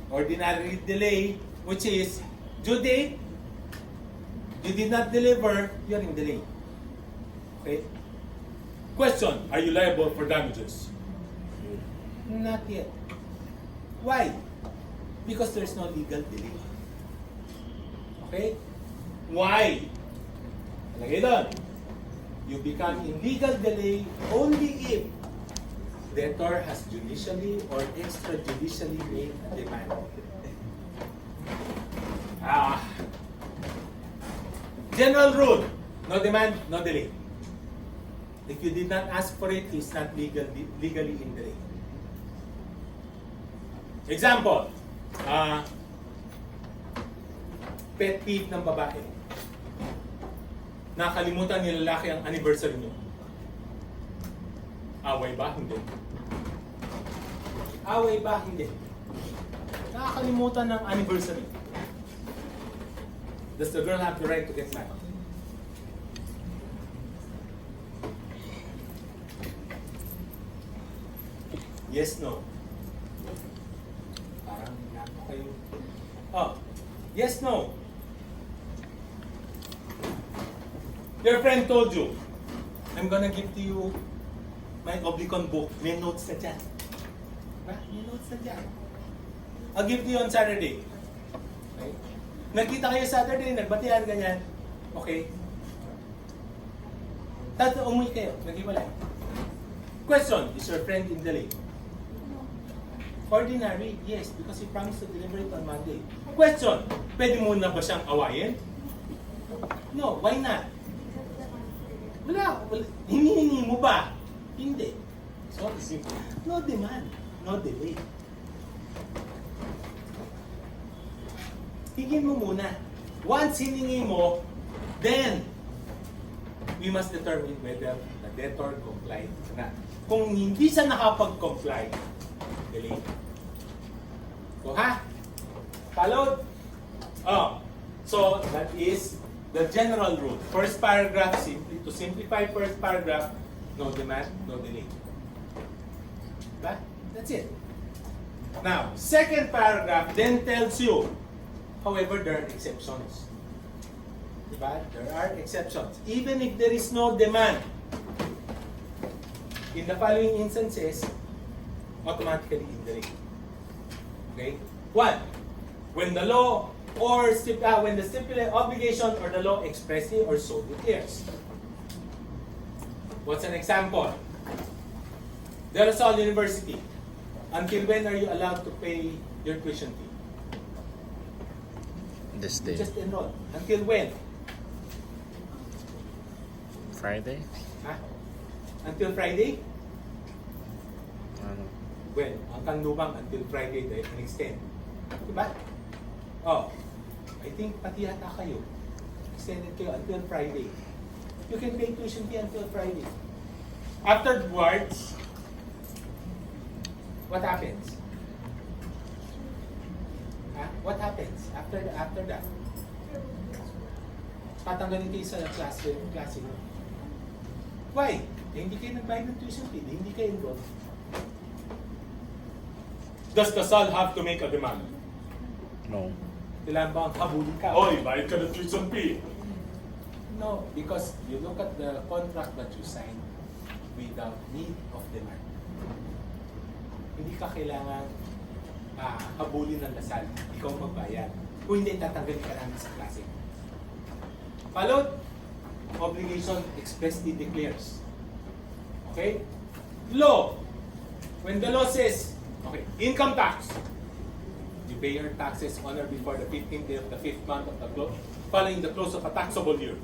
Ordinary delay, which is due date, you did not deliver, you're in delay. Okay? Question, are you liable for damages? Not yet. Why? Because there's no legal delay. Okay? Why? Lagay doon. You become in legal delay only if debtor has judicially or extrajudicially made a demand. General rule, no demand, no delay. If you did not ask for it, he's not legally in delay. Example, pet peeve ng babae. Nakalimutan ni lalaki ang anniversary niyo. Away ba? Hindi. Away ba? Hindi. Nakakalimutan ng anniversary. Does the girl have the right to get mad? Yes, no. Parang nako kayo. Oh, yes, no. Your friend told you, I'm gonna give to you my Oblicon book. May notes na dyan. May notes na dyan. I'll give to you on Saturday. Okay? Nagkita kayo Saturday, nagbatihan, ganyan. Okay? Tapos umuwi kayo, nag-iwalay. Question, is your friend in the late? Ordinary, yes, because he promised to deliver it on Monday. Question, pwede mo na ba siyang awayin? No, why not? Wala. Hinihingi mo ba? Hindi. So, no demand, no delay. Hingin mo muna. Once hiningi mo, then, we must determine whether the debtor complied na. Kung hindi siya nakapag-comply, delay. So, ha? Followed? Oh. So, that is the general rule. First paragraph, simply to simplify first paragraph, no demand, no delay. Diba? That's it. Now, second paragraph then tells you, however, there are exceptions. Diba? There are exceptions. Even if there is no demand, in the following instances, automatically in delay. Okay? One, when the law or when the stipulated obligation or the law expressly or so declares. What's an example? De La Salle University. Until when are you allowed to pay your tuition fee? This You day. just enroll. Until when? Friday? Ha? Until Friday? Ano? Well, ang kanlubang until Friday dahil an-extend. Diba? Oh, I think pati yata kayo. Extended kayo until Friday. You can pay tuition fee until Friday. Afterwards, what happens? What happens after that? Tatanggalin kayo sa klase mo. Why? Hindi kayo nagbayad ng tuition fee, hindi kayo enrolled. Does the SAL have to make a demand? No. Kailangan ba ang habulin ka? Oy, bayad ka ng tuition fee. No, because you look at the contract that you signed without need of demand. Hindi ka kailangan habulin ng lasal. Ikaw magbayad. Kung hindi, tatanggalin ka namin sa klase. Followed, obligation expressly declares. Okay? Law. When the law says, okay, income tax. You pay your taxes on or before the 15th day of the 5th month of the close, following the close of a taxable year.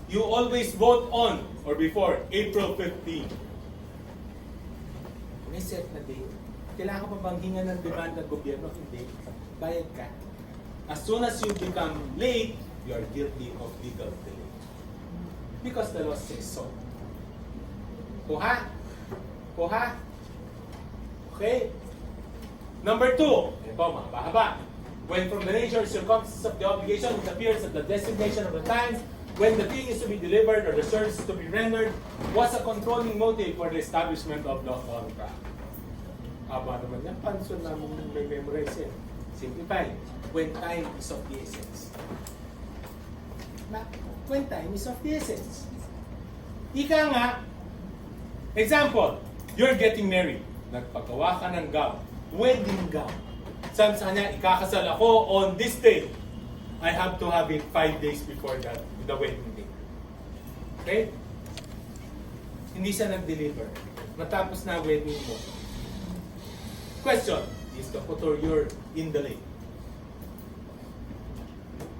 You always vote on or before April 15. May set na date. Kailangan pa bang hinga ng demand ng gobyerno? Hindi. Bayad ka. As soon as you become late, you are guilty of legal delay. Because the law says so. Kuha? Kuha? Okay? Number 2, ito mahaba. When from the nature or circumstances of the obligation, it appears that the designation of the times when the thing is to be delivered or the service to be rendered was a controlling motive for the establishment of the contract. Haba naman yan. Pansun namin may memorize yan. Simplify. When time is of the essence. When time is of the essence. Ika nga, example, you're getting married. Nagpagawa ka ng gown. Wedding gown. Sabi sa kanya, ikakasal ako on this day. I have to have it 5 days before that, the wedding day. Okay? Hindi siya nag-deliver. Matapos na wedding mo. Question, is the couturier in the lane?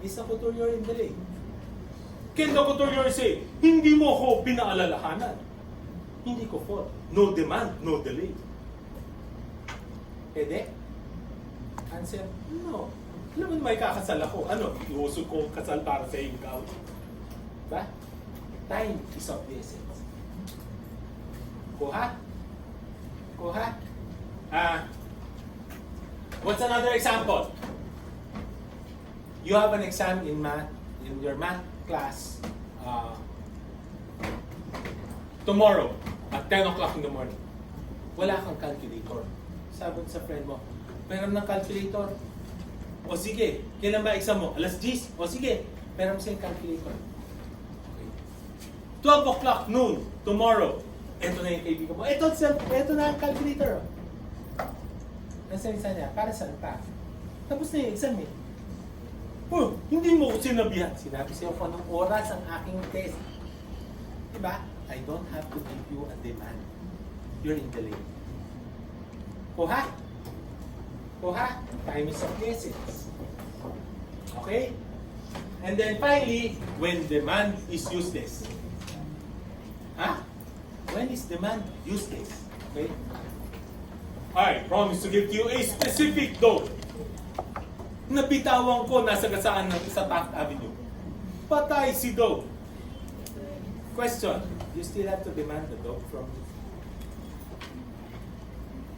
Is the couturier in the lane? Can the couturier say, hindi mo ako pinaalalahanan? Hindi ko fault. No demand, no delay. Pwede? Answer, no. Alam mo may kakasal ako. Ano? Iusog ko kasal para sa ikaw. Diba? Time is of the essence. Kuha? Kuha? What's another example? You have an exam in math, in your math class tomorrow at 10 o'clock in the morning. wala kang calculator. Sabi sa friend mo, meron ng calculator. O sige, kailan ba exam mo? Alas 10. O sige, meron siyang calculator. Okay. 12 o'clock noon, tomorrow. Ito na yung kaibigan mo. Ito na ang calculator. Nasa isa niya, para saan pa? Tapos na yung exam eh. Oh, hindi mo ko sinabihan. Sinabi sa'yo kung anong oras ang aking test. Diba? I don't have to give you a demand. You're in delay. Kuha? Kuha? Time is of the essence. Okay? And then finally, when demand is useless. Ha? When is demand useless? Okay? I promise to give you a specific dog. Nabitawan ko nasa gasaan sa Taft Avenue. Patay si dog. Question, you still have to demand the dog from me?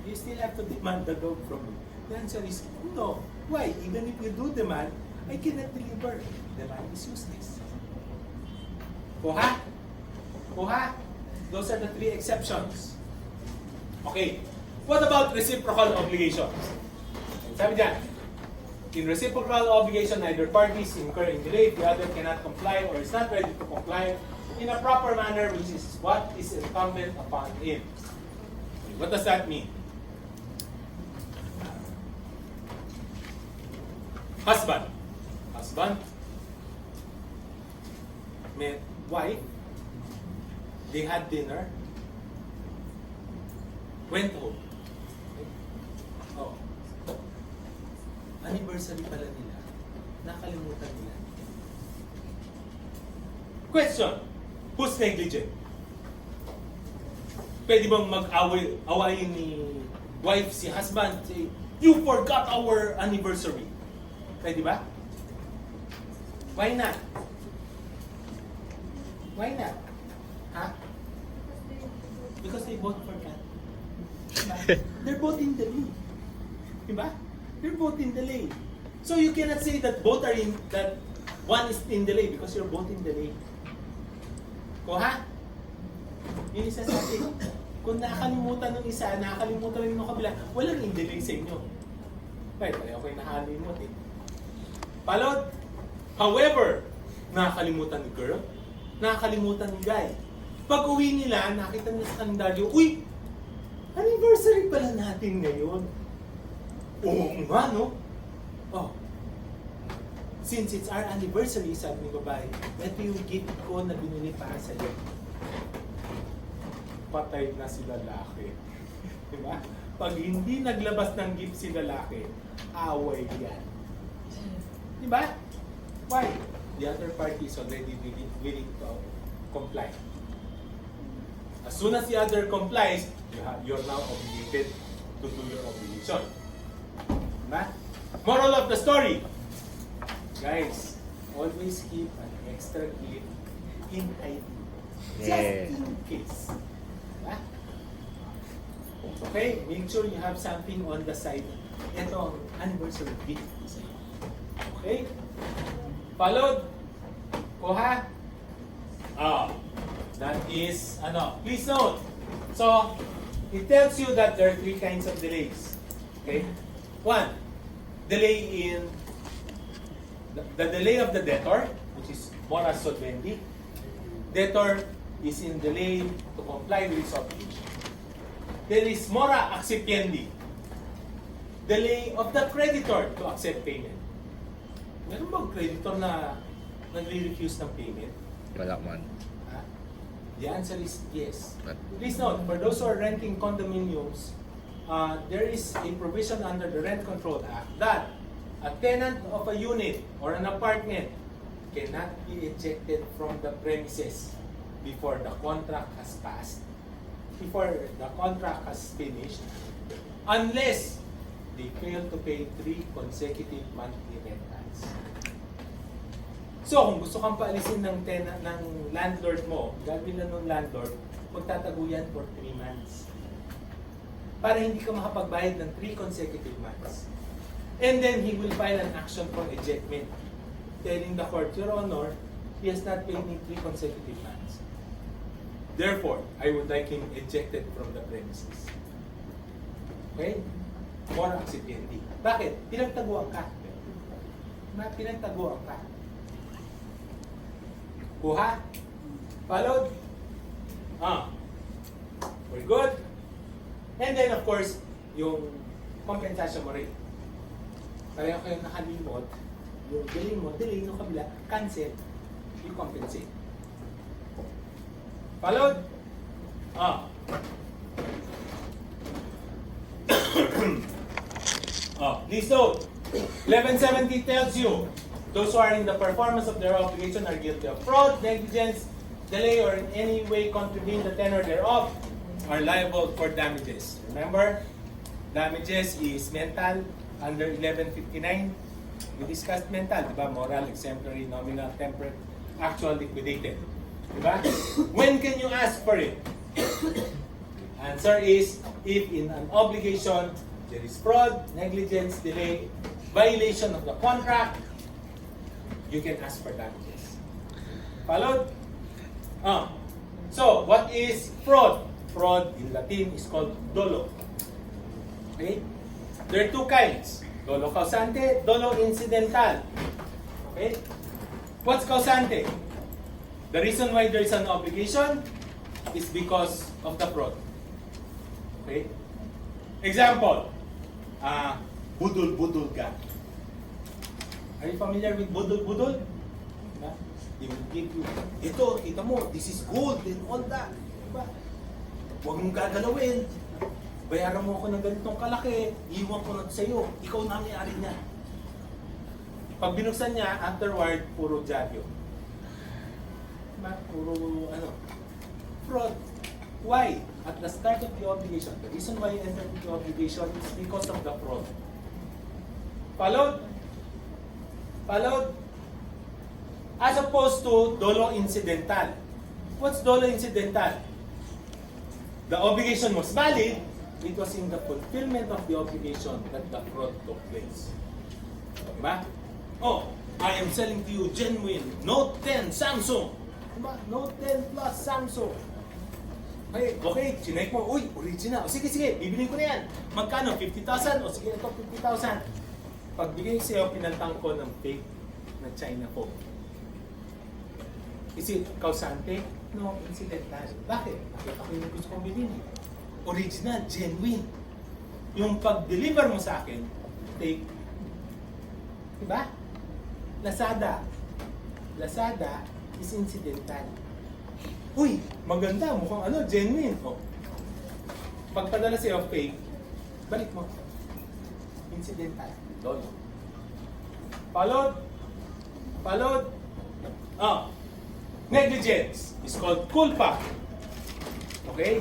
You still have to demand the dog from me? The answer is no. Why? Even if you do demand, I cannot deliver. Demand is useless. Kuha? Kuha? Those are the 3 exceptions. Okay. What about reciprocal obligations? Sabi dyan, in reciprocal obligation, neither parties incur in delay, the other cannot comply or is not ready to comply in a proper manner, which is what is incumbent upon him. What does that mean? Husband. Husband. Met wife. They had dinner. Went home. Oh. Anniversary pala nila. Nakalimutan nila. Question. Who's negligent? Pwede bang mag-awayin ni wife si husband? Say, you forgot our anniversary. Pwede ba? Why not? Why not? Ha? Because they both forgot. Diba? They're both in delay. Diba? They're both in delay. So you cannot say that both are in, that one is in delay because you're both in delay. Kuha? Yung isa sabi, kung nakakalimutan ng isa, nakakalimutan rin ng kabila, walang in delay sa inyo. Right, pareho kayo nakalimut eh. Palod. However, nakakalimutan ni girl, nakakalimutan ni guy. Pag uwi nila, nakita nila sa kalendaryo, uy, anniversary pala natin ngayon. Oo nga, no? Oh. Since it's our anniversary, sabi ni babae, ito yung gift ko na binili para sa iyo. Patay na si lalaki. Diba? Pag hindi naglabas ng gift si lalaki, away yan. Diba? Why? The other party is already willing to comply. As soon as the other complies, you're now obligated to do your obligation. Diba? Moral of the story. Guys, always keep an extra gift in hiding. Just in case. Diba? Okay, make sure you have something on the side. Ito ang anniversary gift sa iyo. Okay? Followed? Kuha? That is, please note. So, it tells you that there are 3 kinds of delays. Okay? 1, delay in the delay of the debtor, which is mora solvendi. Debtor is in delay to comply with his obligation. There is mora accipiendi, delay of the creditor to accept payment. Meron bang creditor na nagre-refuse ng payment? Wala man. The answer is yes. Please note, for those who are renting condominiums, there is a provision under the Rent Control Act that a tenant of a unit or an apartment cannot be ejected from the premises before the contract has passed, before the contract has finished, unless they fail to pay 3 consecutive monthly rentals. So, kung gusto kang paalisin ng landlord mo, gagawin lang ng landlord, magtatago yan for 3 months. Para hindi ka makapagbayad ng 3 consecutive months. And then, he will file an action for ejectment, telling the court, Your Honor, he has not paid me 3 consecutive months. Therefore, I would like him ejected from the premises. Okay? More accidentally. Bakit? Pinagtaguan ka. Pinagtaguan ka. Kuha? Followed? Very good. And then, of course, yung compensation mo rin. Kaya kayo nakalimot, yung delay yung kabila, cancel, you compensate. Followed? Please note, 1170 tells you, those who are in the performance of their obligation are guilty of fraud, negligence, delay, or in any way contravene the tenor thereof, are liable for damages. Remember, damages is mental under 1159. We discussed mental, diba? Moral, exemplary, nominal, temperate, actual, liquidated. Diba? When can you ask for it? Answer is, if in an obligation, there is fraud, negligence, delay, violation of the contract, you can ask for damages. Followed? So, what is fraud? Fraud in Latin is called dolo. Okay? There are two kinds. Dolo causante, dolo incidental. Okay? What's causante? The reason why there is an obligation is because of the fraud. Okay? Example, budul-budul ka. Are you familiar with budul-budul? They will give you, ito, kita mo, this is gold and all that. Diba? Huwag mong gagalawin. Bayaran mo ako ng ganitong kalaki, iwan ko na sa'yo. Ikaw na ang may-ari niya. Pag binuksan niya, afterward, puro dyaryo. Puro, fraud. Why? At the start of the obligation, the reason why you entered into obligation is because of the fraud. Followed? Followed? As opposed to dolo incidental. What's dolo incidental? The obligation was valid, it was in the fulfillment of the obligation that the fraud took place. Diba? Oh, I am selling to you genuine Note 10 Samsung. Diba? Note 10 Plus Samsung. Okay, chinek mo, uy, original. O sige, bibilin ko na yan. Magkano? 50,000? O sige, ito 50,000. Pagbigay sa'yo, pinantang ko ng fake na China phone. Is it causante? No, incidental. Bakit? Nakita ko yung gusto kong bilhin. Original, genuine. Yung pag-deliver mo sa akin, fake. Diba? Lazada. Lazada is incidental. Uy, maganda, mukhang genuine. Oh. Pagpadala sa'yo fake, balik mo. Incidental. Dolo. Followed? Followed? Negligence is called culpa. Okay?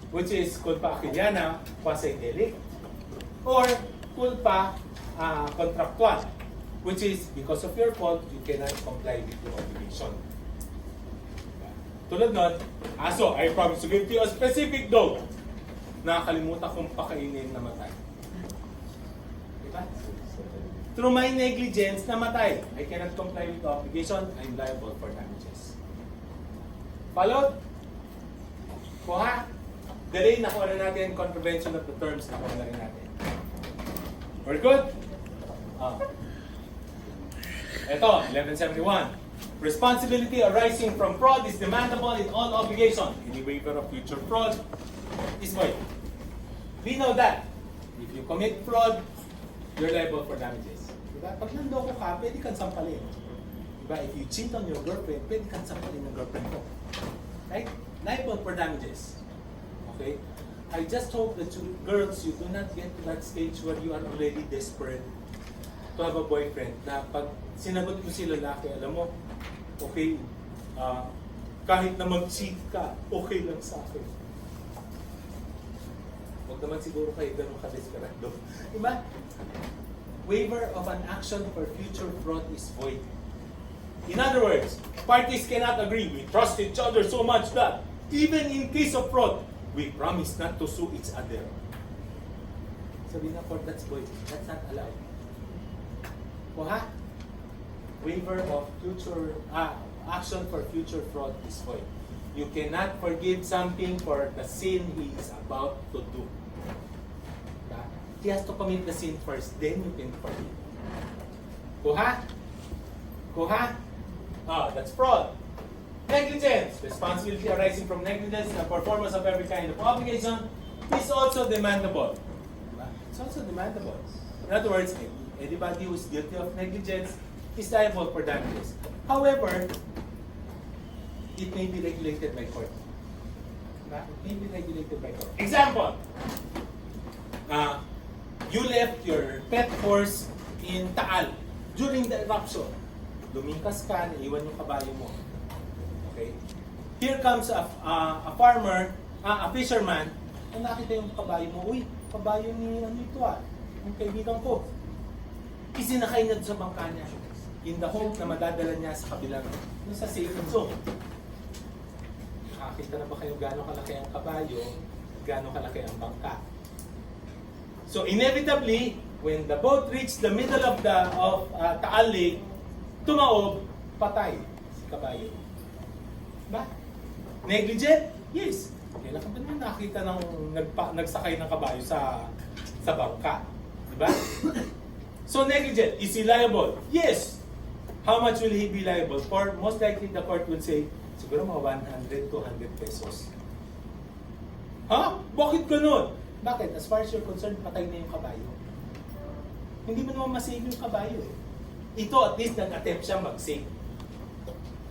Which is culpa quotidiana, quasi-delict. Or culpa contractual. Which is, because of your fault, you cannot comply with your obligation. Tulad nun, I promise to give to you a specific dog. Nakakalimutan kong pakainin na matay. Diba? Through my negligence, namatay. I cannot comply with the obligation, I'm liable for damages. Followed? Kuha? Delay, nakuha na natin. Contravention of the terms, nakuha na rin natin. We're good? Ito, 1171. Responsibility arising from fraud is demandable in all obligation. Any waiver of future fraud is void. We know that. If you commit fraud, you're liable for damages. Diba? Pag nandoko ka, pwede kang sampalin. Diba? If you cheat on your girlfriend, pwede kang sampalin ng girlfriend mo. Right? Liable for damages. Okay? I just hope that you girls, you do not get to that stage where you are already desperate to have a boyfriend na pag sinagot mo si lalaki, alam mo, okay, kahit na mag-cheat ka, okay lang sa akin. Huwag naman siguro kayo ganun ka-desperado. Diba? Waiver of an action for future fraud is void. In other words, parties cannot agree. We trust each other so much that even in case of fraud, we promise not to sue each other. Sabi na court, that's void. That's not allowed. Kuha? Waiver of future action for future fraud is void. You cannot forgive something for the sin he is about to do. He has to commit the sin first, then you can forgive. Kuha? Kuha? That's fraud. Negligence, responsibility arising from negligence in the performance of every kind of obligation, is also demandable. It's also demandable. In other words, anybody who is guilty of negligence is liable for damages. However, it may be regulated by court. It may be regulated by court. Example, you left your pet horse in Taal during the eruption. Lumingkas ka, naiwan yung kabayo mo. Okay? Here comes a farmer, a fisherman, na nakita yung kabayo mo. Uy, kabayo ni ano ito yung kaibigan ko. Isinakay na sa bangka niya in the hope na madadala niya sa kabilang, sa safety zone. Nakakita na ba kayo gano'ng kalaki ang kabayo, gano'ng kalaki ang bangka? So inevitably, when the boat reached the middle of Taal Lake, tumaob, patay si kabayo. Ba? Negligent? Yes. Kailan ka ba naman nakita ng nagsakay ng kabayo sa bangka? Diba? So negligent. Is he liable? Yes. How much will he be liable for? Most likely the court will say, siguro mga 100, 200 pesos. Ha? Bakit ganun? Bakit? As far as you're concerned, patay na yung kabayo. Hindi mo naman masave yung kabayo eh. Ito at least nag-attempt siya mag-save.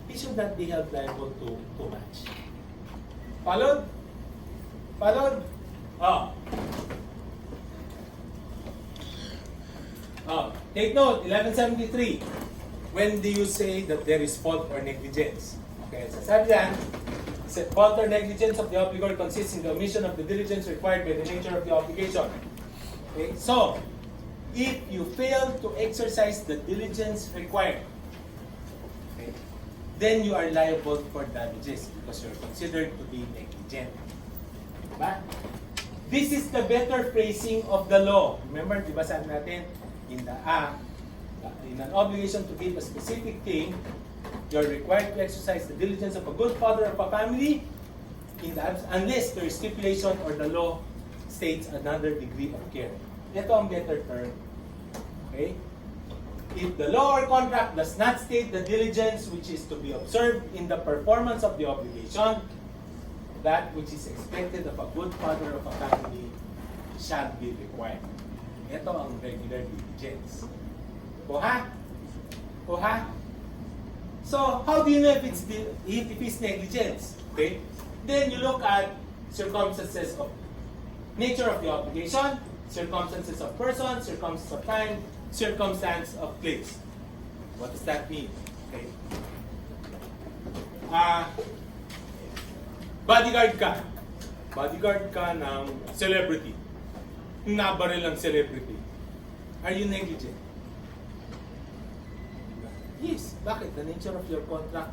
He should not be held liable to too much. Followed? Followed? Take note, 1173. When do you say that there is fault or negligence? Okay, so sabi yan, fault or negligence of the obligor consists in the omission of the diligence required by the nature of the obligation. Okay, so, if you fail to exercise the diligence required, okay, then you are liable for damages because you're considered to be negligent. Diba? This is the better phrasing of the law. Remember, diba sabi natin, in an obligation to give a specific thing, you're required to exercise the diligence of a good father of a family unless there is stipulation or the law states another degree of care. Ito ang better term. Okay? If the law or contract does not state the diligence which is to be observed in the performance of the obligation, that which is expected of a good father of a family shall be required. Ito ang regular diligence. Kuha? Kuha? So, how do you know if it's negligence? Okay? Then you look at circumstances of nature of the obligation, circumstances of person, circumstances of time, circumstance of place. What does that mean? Okay. Bodyguard ka. Bodyguard ka ng celebrity. Nabaril ng celebrity. Are you negligent? Yes. Bakit? The nature of your contract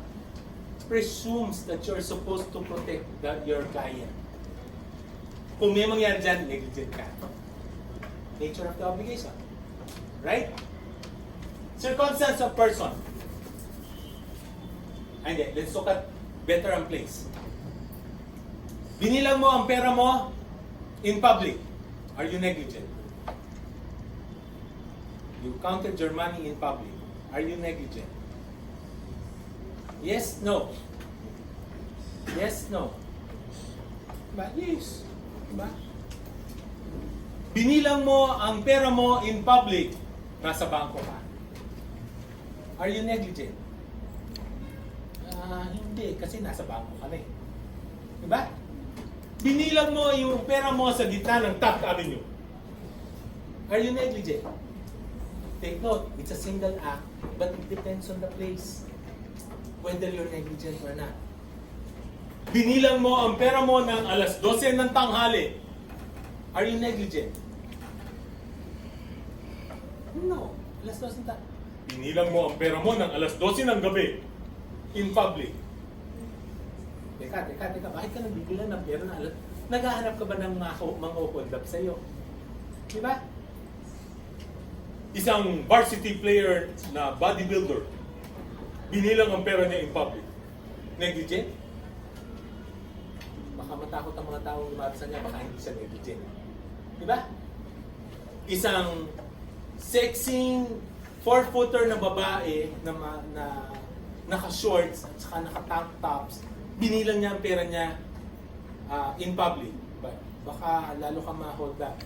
presumes that you're supposed to protect your client. Kung may mangyari dyan, negligent ka. Nature of the obligation. Right? Circumstance of person. And then, let's look at better and place. Binilang mo ang pera mo in public. Are you negligent? You counted your money in public. Are you negligent? Yes, no. Yes, no. Diba? Yes. Diba? Binilang mo ang pera mo in public. Nasa bangko ka. Are you negligent? Hindi, kasi nasa bangko ka na eh. Diba? Binilang mo yung pera mo sa gitna ng Taft Avenue. Are you negligent? Take note, it's a single act, but it depends on the place. Whether you're negligent or not. Binilang mo ang pera mo ng alas 12 ng tanghali. Are you negligent? No. Alas 12 ng tanghali. Binilang mo ang pera mo ng alas 12 ng gabi. In public. Teka. Bakit ka nagbibilang ng pera ng alas? Naghahanap ka ba ng mga hold up sa'yo? Diba? Isang varsity player na bodybuilder. Binilang ang pera niya in public. Negligent? Baka matakot ang mga taong lumabas niya, baka hindi siya negligent. Diba? isang sexing 4-footer na babae na, naka-shorts at saka naka-tank tops, binilang niya ang pera niya in public. Baka lalo ka ma-hold back.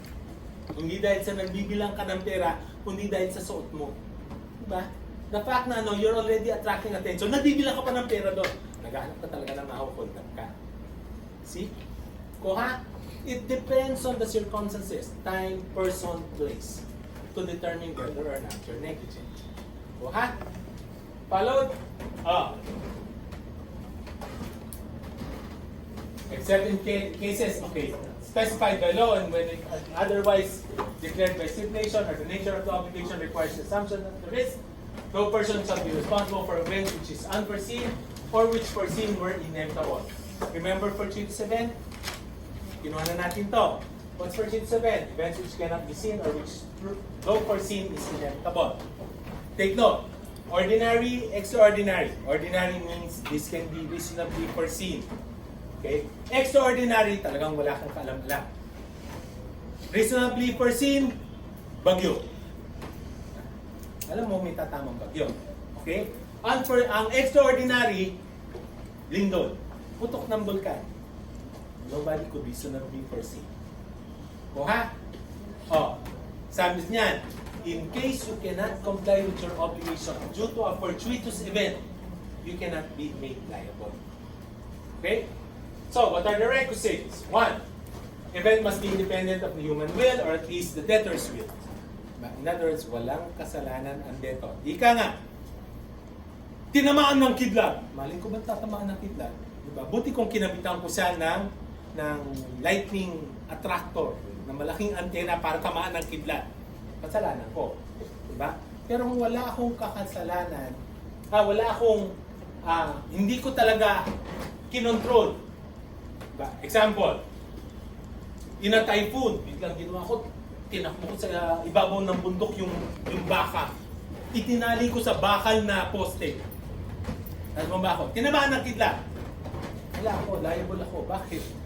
Hindi dahil sa nagbibilang ka ng pera, kundi dahil sa suot mo. Diba? The fact na you're already attracting attention, nagbibilang ka pa ng pera doon. Naghahanap ka talaga na ma-hold back ka. See? Kuha? It depends on the circumstances, time, person, place, to determine whether or not you're negligent. Kuha? Followed? Except in cases, okay, specified by law and when it otherwise declared by stipulation or the nature of the obligation requires the assumption of the risk, no person shall be responsible for events which is unforeseen or which foreseen were inevitable. Remember for 3-7? Kinuha na natin to. What's for 3-7? Events which cannot be seen or which, though foreseen, is inevitable. Take note. Ordinary, extraordinary. Ordinary means this can be reasonably foreseen. Okay? Extraordinary, talagang wala kang kaalam-alam. Reasonably foreseen, bagyo. Alam mo, may tatamang bagyo. Okay? Ang extraordinary, lindol. Putok ng bulkan. Nobody could reasonably foresee. O ha? O, sabi niyan, in case you cannot comply with your obligation due to a fortuitous event, you cannot be made liable. Okay? So, what are the requisites? 1, event must be independent of the human will or at least the debtor's will. In other words, walang kasalanan ang debtor. Ika nga, tinamaan ng kidlat. Malay ko ba tatamaan ng kidlat? Diba? Buti kung kinabitan ko siya ng lightning attractor, na malaking antena para tamaan ng kidlat. Kasalanan ko. Diba? Pero kung wala akong kakasalanan, hindi ko talaga kinontrol. Diba? Example, in a typhoon, biglang ginawa ko, tinakbo ko sa ibabaw ng bundok yung baka. Itinali ko sa bakal na poste. Ano ba ako? Tinamaan ng kidlat. Wala ako, liable ako. Bakit?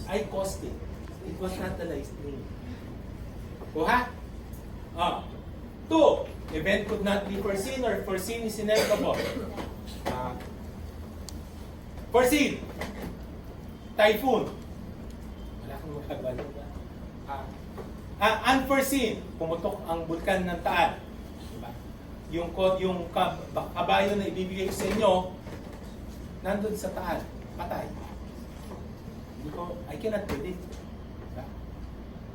I caused it. It was not the lightning. Kuha? 2, event could not be foreseen or foreseen is inevitable. Foreseen. Typhoon. Wala kang magagawa. Unforeseen. Pumutok ang bulkan ng Taal. Diba? Yung kabayo na ibibigay ko sa inyo, nandun sa Taal. Patay. I cannot predict. Diba?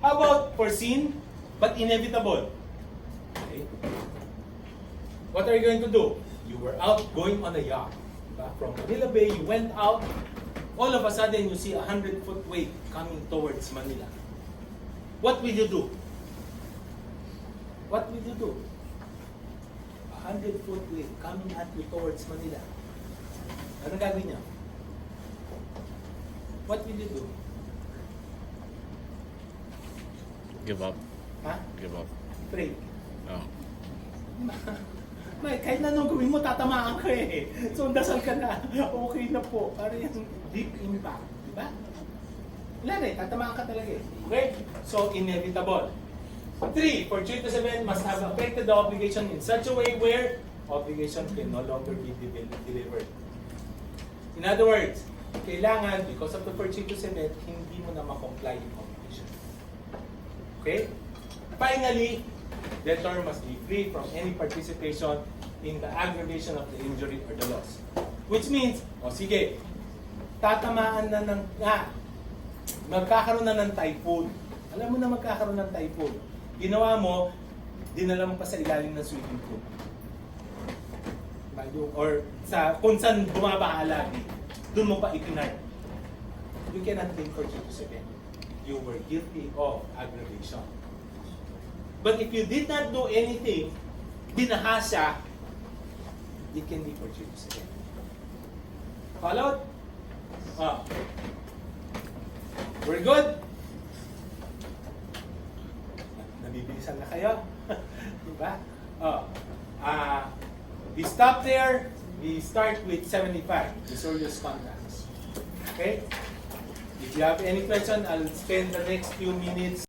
How about foreseen but inevitable? Okay. What are you going to do? You were out going on a yacht. Diba? From Manila Bay, you went out. All of a sudden, you see a 100-foot wave coming towards Manila. What will you do? What will you do? A 100-foot wave coming at you towards Manila. Ano gagawin niya? What will you do? Give up. Ha? Give up. Pray. Oh. May, kahit na nung gawin mo, tatamaan ka eh. So, dasal ka na. Okay na po. Para yung deep impact. Diba? Wala na eh. Tatamaan ka talaga eh. Okay? So, inevitable. 3, fortuitous event must have affected the obligation in such a way where obligation can no longer be delivered. In other words, kailangan, because of the fortuitous event, hindi mo na ma-comply yung obligation. Okay? Finally, debtor must be free from any participation in the aggravation of the injury or the loss. Which means, sige, tatamaan na magkakaroon na ng typhoon. Alam mo na magkakaroon ng typhoon. Ginawa mo, dinala mo pa sa ilalim ng swimming pool. Or kung saan bumabaha lagi, doon mo pa ipinay. You cannot claim fortuitous event. You were guilty of aggravation. But if you did not do anything, binaha siya, it can be fortuitous event. Followed? We're good? Nabibilisan na kayo? Diba? We stop there. We start with 75, usurious contracts. Okay? If you have any question, I'll spend the next few minutes